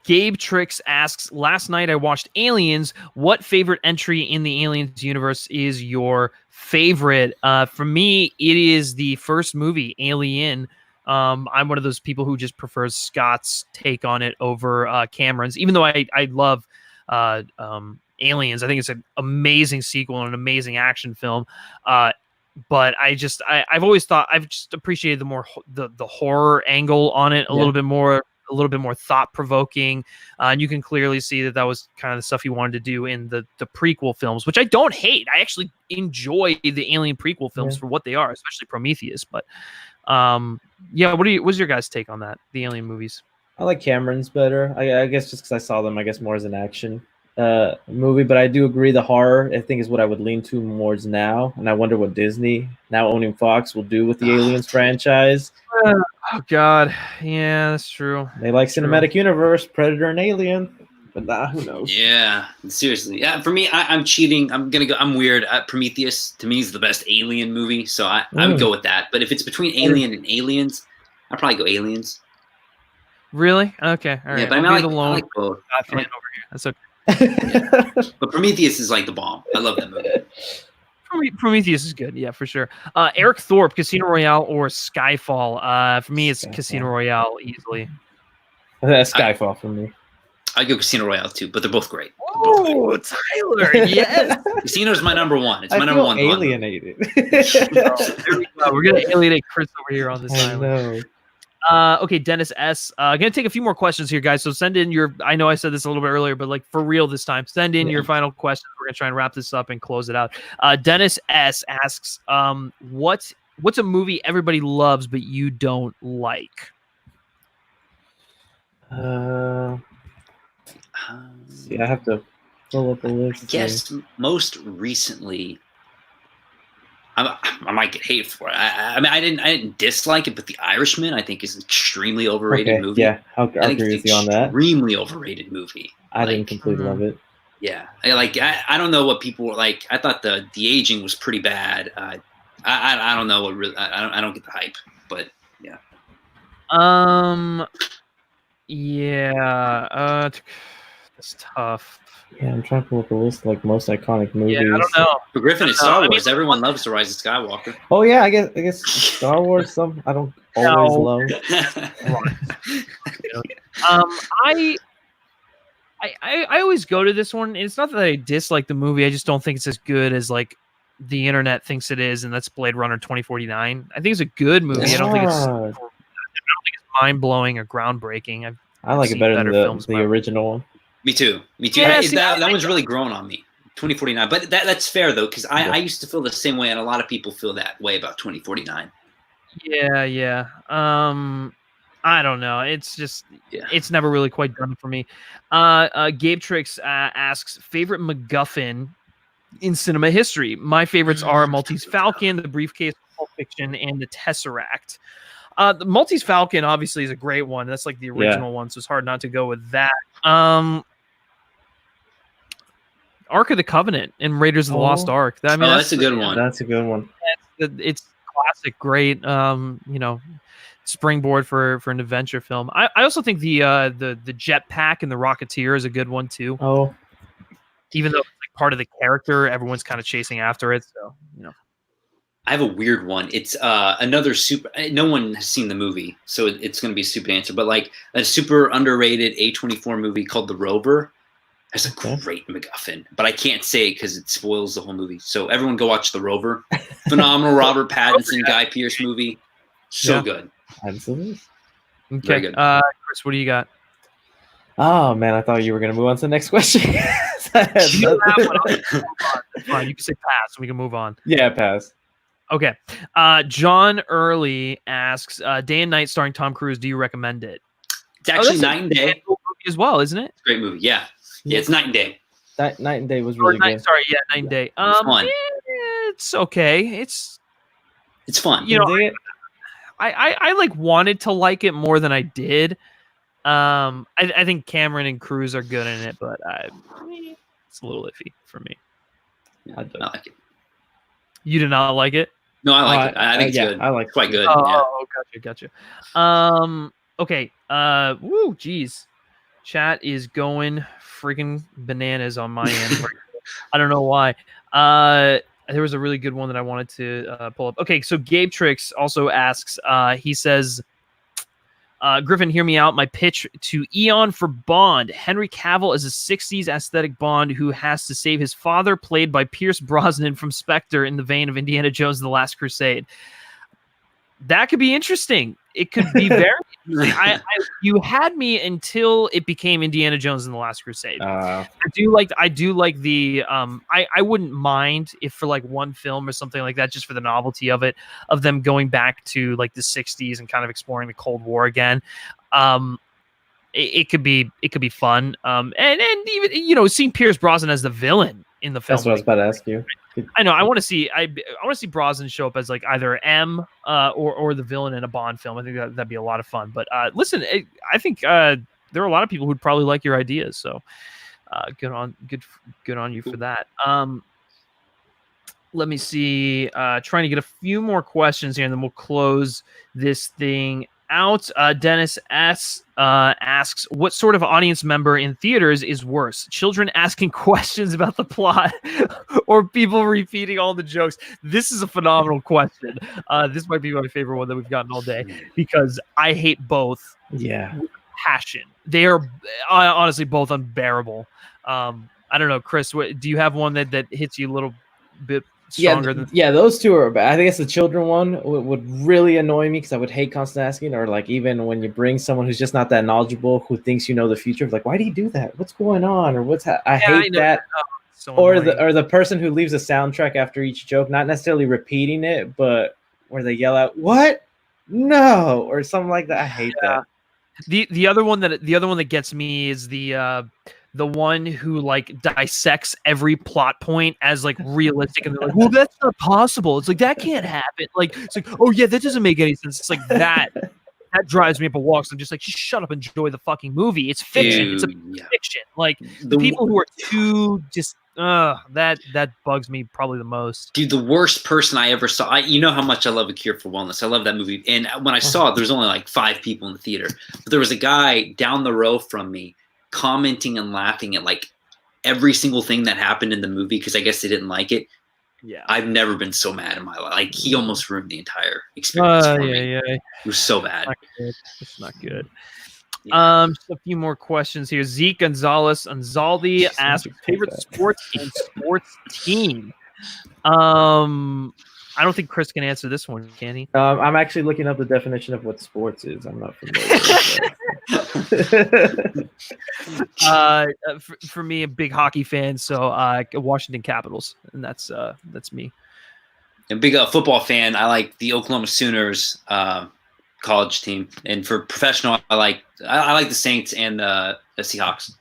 Gabe Tricks asks, last night I watched Aliens. What favorite entry in the Aliens universe is your favorite? For me, it is the first movie, Alien. I'm one of those people who just prefers Scott's take on it over Cameron's, even though I love Aliens. I think it's an amazing sequel and an amazing action film. But I've always thought, I've just appreciated the horror angle on it a little bit more thought provoking. And you can clearly see that was kind of the stuff he wanted to do in the prequel films, which I don't hate. I actually enjoy the Alien prequel films for what they are, especially Prometheus. But what's your guys' take on that? The Alien movies? I like Cameron's better. I guess just because I saw them, I guess more as an action movie, but I do agree the horror I think is what I would lean towards now, and I wonder what Disney, now owning Fox, will do with the Aliens franchise. Oh God, yeah, that's true. They like cinematic universe, Predator and Alien, but who knows? Yeah, seriously. Yeah, for me, I'm cheating. I'm weird. Prometheus to me is the best Alien movie, so I would go with that. But if it's between Alien and Aliens, I'd probably go Aliens. Really? Okay, all right. Yeah, but I like both. Over here. That's okay. But Prometheus is like the bomb. I love that movie. Prometheus is good, yeah, for sure. Eric Thorpe, Casino Royale or Skyfall? For me, it's Casino Royale easily. Skyfall for me. I'd go Casino Royale too, but they're both great. Oh, Tyler, yes. Casino's my number one. It's my number one. Alienated. There we go. We're gonna alienate Chris over here on this island. Okay, Dennis S. Gonna take a few more questions here, guys. So send in your. I know I said this a little bit earlier, but like for real this time, send in your final questions. We're gonna try and wrap this up and close it out. Dennis S. asks, what's a movie everybody loves but you don't like? See, I have to pull up a list. I guess most recently. I might get hate for it. I mean, I didn't dislike it, but The Irishman I think is an extremely overrated movie. Yeah, I'll agree with you on that. Extremely overrated movie. I didn't completely love it. Yeah, I don't know what people were like. I thought the aging was pretty bad. I don't know what really. I don't get the hype, but yeah. Yeah. It's tough. Yeah, I'm trying to pull up a list of like most iconic movies. Yeah, I don't know. For Griffin, it's Star Wars. Everyone loves The Rise of Skywalker. Oh yeah, I guess Star Wars. I don't always love. I always go to this one. It's not that I dislike the movie. I just don't think it's as good as like the internet thinks it is, and that's Blade Runner 2049. I think it's a good movie. I don't think it's mind blowing or groundbreaking. I like it better than the original one. Me too. Yeah, that one's really grown on me. 2049, but that's fair though, because I used to feel the same way, and a lot of people feel that way about 2049. Yeah. I don't know. It's just it's never really quite done for me. Gabe Tricks asks favorite MacGuffin in cinema history. My favorites are Maltese Falcon, The Briefcase, Pulp Fiction, and The Tesseract. The Maltese Falcon obviously is a great one. That's like the original one, so it's hard not to go with that. Ark of the Covenant and Raiders of the Lost Ark. That's a good one. That's a good one. It's classic, great. Springboard for an adventure film. I also think the Jetpack and the Rocketeer is a good one too. Oh, even though it's like part of the character, everyone's kind of chasing after it. So I have a weird one. It's another super. No one has seen the movie, so it's going to be a stupid answer. But like a super underrated A24 movie called The Rover. That's a great MacGuffin, but I can't say it because it spoils the whole movie. So everyone go watch The Rover. Phenomenal Robert Pattinson, Guy Pearce movie. So good. Absolutely. Okay. Very good. Chris, what do you got? Oh man, I thought you were gonna move on to the next question. You don't have one. Fine, you can say pass, and we can move on. Yeah, pass. Okay. John Early asks, Day and Night starring Tom Cruise. Do you recommend it? It's actually Night and Day as well, isn't it? It's a great movie. Yeah, it's Night and Day. Night and Day was really good. Sorry, yeah, Night and Day. Fun. It's okay. It's fun. You know, I like wanted to like it more than I did. I think Cameron and Cruise are good in it, but it's a little iffy for me. Yeah, I like it. You did not like it? No, I like it. I think it's good. I like it. Quite good. Oh, gotcha. Okay. Woo, geez. Chat is going freaking bananas on my end. I don't know why. There was a really good one that I wanted to pull up. Okay, so Gabe Tricks also asks, he says, Griffin, hear me out. My pitch to Eon for Bond. Henry Cavill is a 60s aesthetic Bond who has to save his father, played by Pierce Brosnan from Spectre, in the vein of Indiana Jones and the Last Crusade. That could be interesting. It could be very interesting. You had me until it became Indiana Jones and the Last Crusade. I do like the I wouldn't mind if for like one film or something like that, just for the novelty of it, of them going back to like the 60s and kind of exploring the Cold War again. It could be fun. And even, you know, seeing Pierce Brosnan as the villain in the film. That's what I was about to ask you. I know. I want to see Brosnan show up as like either M or the villain in a Bond film. I think that'd be a lot of fun. But listen, I think there are a lot of people who'd probably like your ideas. So good on you for that. Let me see. Trying to get a few more questions here, and then we'll close this thing out. Dennis S asks, what sort of audience member in theaters is worse? Children asking questions about the plot or people repeating all the jokes? This is a phenomenal question. This might be my favorite one that we've gotten all day, because I hate both. Yeah. With passion. They are honestly both unbearable. I don't know, Chris, do you have one that hits you a little bit stronger than? Yeah, those two are bad. I think it's the children one would really annoy me, because I would hate constant asking, or like even when you bring someone who's just not that knowledgeable, who thinks you know the future, like, why do you do that? What's going on? Or I hate that. So or the person who leaves a soundtrack after each joke, not necessarily repeating it, but where they yell out, "What? No," or something like that. I hate that. The other one that gets me is the one who like dissects every plot point as like realistic, and they're like, well, that's not possible. It's like, that can't happen. Like, it's like, oh yeah, that doesn't make any sense. It's like that drives me up a wall. So I'm just like, just shut up, enjoy the fucking movie. It's fiction. Dude, it's fiction. Like the people who are too just that bugs me probably the most. Dude, the worst person I ever saw. You know how much I love A Cure for Wellness. I love that movie. And when I saw it, there was only like 5 people in the theater, but there was a guy down the row from me commenting and laughing at like every single thing that happened in the movie, because I guess they didn't like it. Yeah, I've never been so mad in my life. Like, he almost ruined the entire experience for me. Yeah. It was so bad. It's not good. Yeah. Just a few more questions here. Zeke Gonzalez Anzaldi asks, favorite sports and sports team. I don't think Chris can answer this one, can he? I'm actually looking up the definition of what sports is. I'm not familiar with that. For me, a big hockey fan, so Washington Capitals, and that's me. A big football fan. I like the Oklahoma Sooners college team, and for professional, I like the Saints and the Seahawks.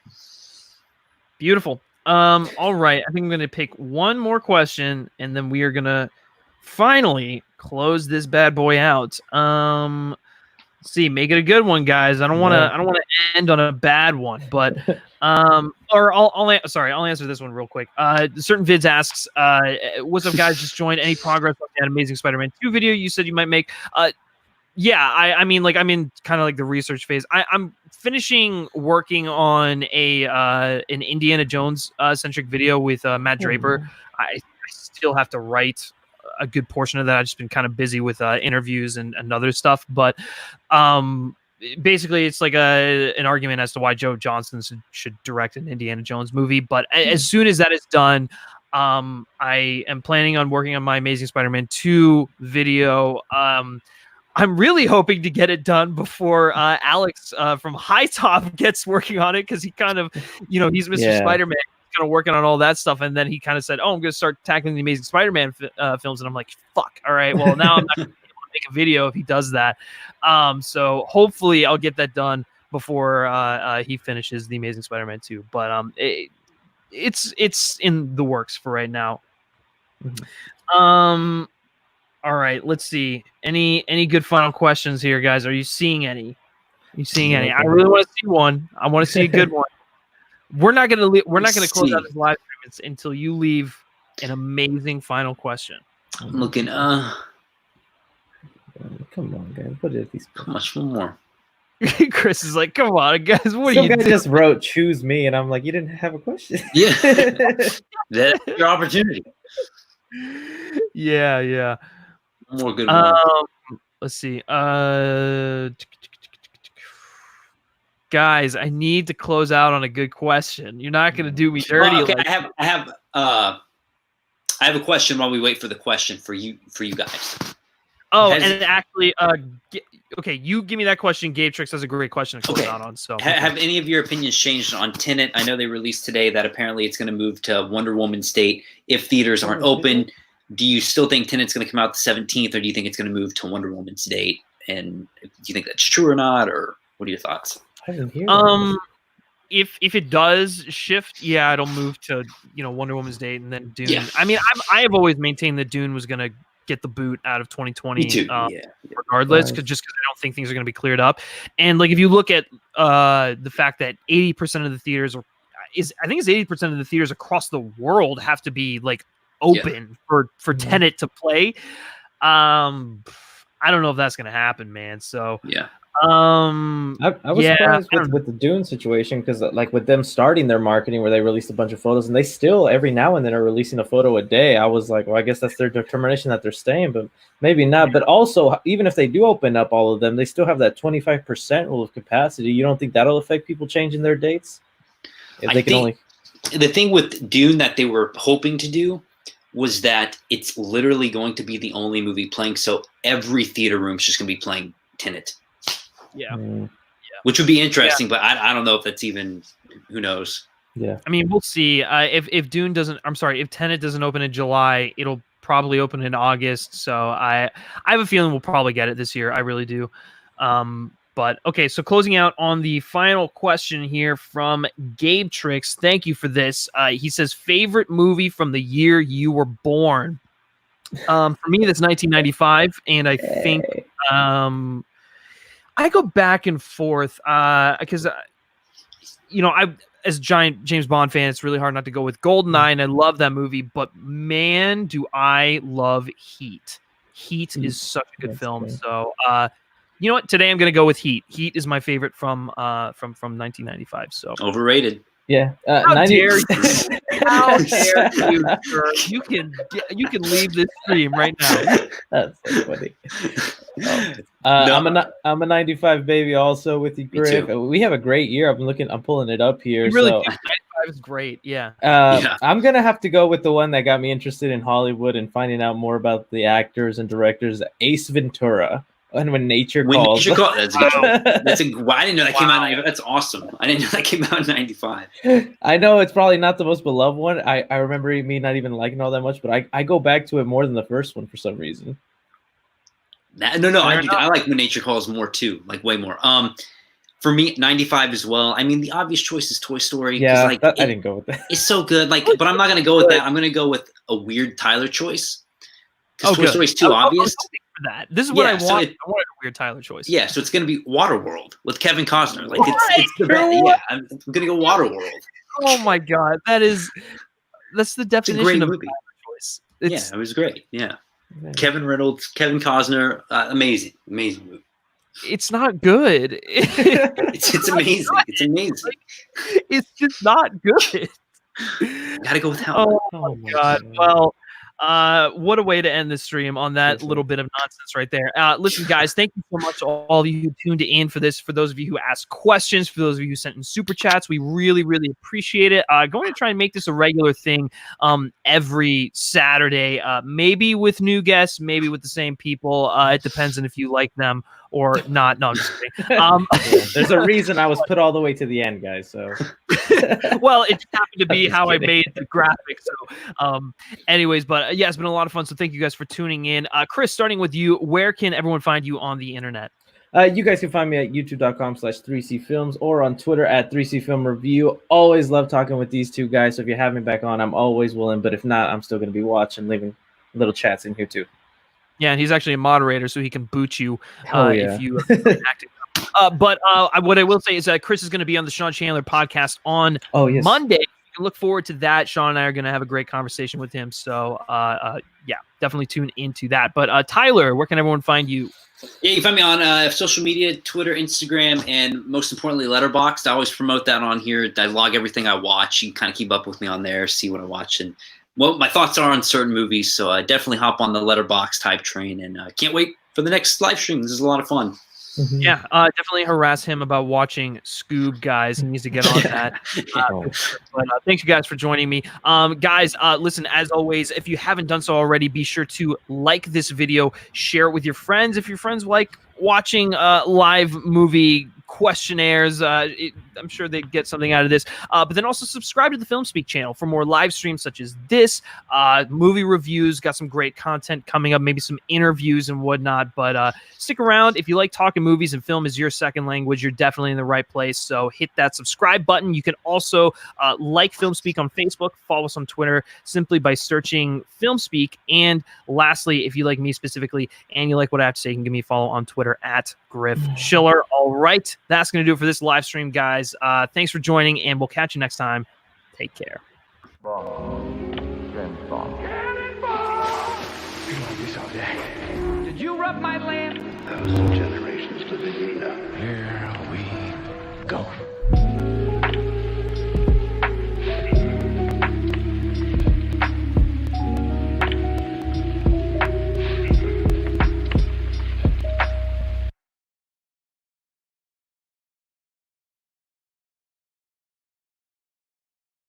Beautiful. All right, I think I'm going to pick one more question, and then we are going to finally close this bad boy out. Let's see, make it a good one, guys. I don't want to end on a bad one, but I'll answer this one real quick. Certain Vids asks, what's up, guys? Just joined. Any progress on that Amazing Spider-Man 2 video you said you might make? Yeah, I mean, like, I'm in kind of like the research phase. I'm finishing working on an Indiana Jones centric video with Matt Draper. I still have to write a good portion of that. I've just been kind of busy with interviews and other stuff. But basically, it's like an argument as to why Joe Johnston should direct an Indiana Jones movie. But as soon as that is done, I am planning on working on my Amazing Spider-Man 2 video. I'm really hoping to get it done before Alex from High Top gets working on it, because he kind of, he's Mr. Spider-Man, kind of working on all that stuff, and then he kind of said, "Oh, I'm going to start tackling the Amazing Spider-Man films," and I'm like, "Fuck, all right, well now I'm not going to be able to make a video if he does that." So hopefully I'll get that done before he finishes the Amazing Spider-Man 2. But it's in the works for right now. All right, let's see. Any good final questions here, guys? Are you seeing any? I really want to see one. I want to see a good one. We're not gonna close out this live stream until you leave an amazing final question. I'm looking. Come on, guys. What is these? How much more? Chris is like, "Come on, guys. What are you doing?" Just wrote "choose me," and I'm like, "You didn't have a question." Yeah, that's your opportunity. Yeah. More good ones. Let's see. Guys, I need to close out on a good question. You're not going to do me dirty. Okay, I have a question while we wait for the question for you guys. Oh, and actually, okay, you give me that question. Gabe Tricks has a great question to close out on. So, have any of your opinions changed on Tenet? I know they released today that apparently it's going to move to Wonder Woman's date if theaters aren't open. Do you still think Tenet's going to come out the 17th, or do you think it's going to move to Wonder Woman's date? And do you think that's true or not, or what are your thoughts? If it does shift, yeah, it'll move to Wonder Woman's date and then Dune. Yeah. I mean, I have always maintained that Dune was going to get the boot out of 2020, Me too. regardless, just because I don't think things are going to be cleared up. And like, if you look at the fact that 80% of the theaters I think it's 80% of the theaters across the world have to be like open for Tenet to play. I don't know if that's going to happen, man. So I was surprised with the Dune situation, because like with them starting their marketing where they released a bunch of photos, and they still every now and then are releasing a photo a day. I was like, well, I guess that's their determination that they're staying, but maybe not. But also, even if they do open up all of them, they still have that 25% rule of capacity. You don't think that'll affect people changing their dates? If they can only... The thing with Dune that they were hoping to do was that it's literally going to be the only movie playing, so every theater room is just going to be playing Tenet. Yeah. Which would be interesting, but I don't know if that's even, who knows. Yeah. I mean, we'll see. If Tenet doesn't open in July, it'll probably open in August. So I have a feeling we'll probably get it this year. I really do. But okay, so closing out on the final question here from Gabe Tricks. Thank you for this. He says, favorite movie from the year you were born. For me, that's 1995, and I think I go back and forth because I as a giant James Bond fan, it's really hard not to go with GoldenEye, and I love that movie. But man, do I love Heat. Heat is such a good film. Great. So you know what? Today I'm going to go with Heat. Heat is my favorite from 1995. So overrated. Yeah. How dare you? How dare you, sir? You can leave this stream right now. That's so funny. I'm a 95 baby also with you, Griff. We have a great year. I'm pulling it up here. Really, 95 is great. Yeah. I'm gonna have to go with the one that got me interested in Hollywood and finding out more about the actors and directors, Ace Ventura. And When Nature Calls. That's a good. I didn't know that came out. That's awesome. I didn't know that came out in 95. I know it's probably not the most beloved one. I remember me not even liking all that much, but I go back to it more than the first one for some reason. No, I like When Nature Calls more too, like way more. For me, 95 as well. I mean, the obvious choice is Toy Story. Yeah, I didn't go with that. It's so good. But I'm not gonna go with that. I'm gonna go with a weird Tyler choice. Because Toy Story is too obvious. That. This is what I want. I wanted a weird Tyler choice. Yeah, so it's going to be Waterworld with Kevin Costner. Like it's the best. Yeah, I'm going to go Waterworld. Oh my god, that's the definition of movie. Tyler choice. It was great. Yeah, Kevin Reynolds, Kevin Costner, amazing movie. It's not good. It's amazing. It's amazing. It's just not good. Gotta go with Helen. Oh my god. Well. What a way to end the stream on that little bit of nonsense right there. Listen, guys, thank you so much to all of you who tuned in for this. For those of you who asked questions, for those of you who sent in super chats, we really, really appreciate it. Going to try and make this a regular thing every Saturday, maybe with new guests, maybe with the same people. It depends on if you like them or not. No, I'm just kidding. There's a reason I was put all the way to the end, guys. So, well, it just happened to be how I made the graphic. So, anyways, but yeah, it's been a lot of fun. So thank you guys for tuning in. Chris, starting with you, where can everyone find you on the internet? You guys can find me at youtube.com/3cfilms or on Twitter at 3cfilmreview. Always love talking with these two guys. So if you have me back on, I'm always willing. But if not, I'm still going to be watching, leaving little chats in here too. Yeah, and he's actually a moderator, so he can boot you if you are active. But what I will say is that Chris is going to be on the Sean Chandler podcast on Monday. You can look forward to that. Sean and I are going to have a great conversation with him. So, yeah, definitely tune into that. But Tyler, where can everyone find you? Yeah, you can find me on social media, Twitter, Instagram, and most importantly, Letterboxd. I always promote that on here. I log everything I watch. You can kind of keep up with me on there, see what I watch, and what my thoughts are on certain movies. So definitely hop on the Letterboxd type train, and can't wait for the next live stream. This is a lot of fun. Yeah, definitely harass him about watching Scoob, guys. He needs to get on that. But thank you guys for joining me. Guys, listen, as always, if you haven't done so already, be sure to like this video, share it with your friends. If your friends like watching live movie questionnaires, I'm sure they get something out of this. But then also subscribe to the FilmSpeak channel for more live streams such as this, movie reviews, got some great content coming up, maybe some interviews and whatnot. But stick around. If you like talking movies and film is your second language, you're definitely in the right place. So hit that subscribe button. You can also like FilmSpeak on Facebook, follow us on Twitter simply by searching FilmSpeak. And lastly, if you like me specifically and you like what I have to say, you can give me a follow on Twitter at Griff Schiller. All right, that's going to do it for this live stream, guys. Thanks for joining, and we'll catch you next time. Take care. Did you rub my land? 1,000 generations living in now. Here we go.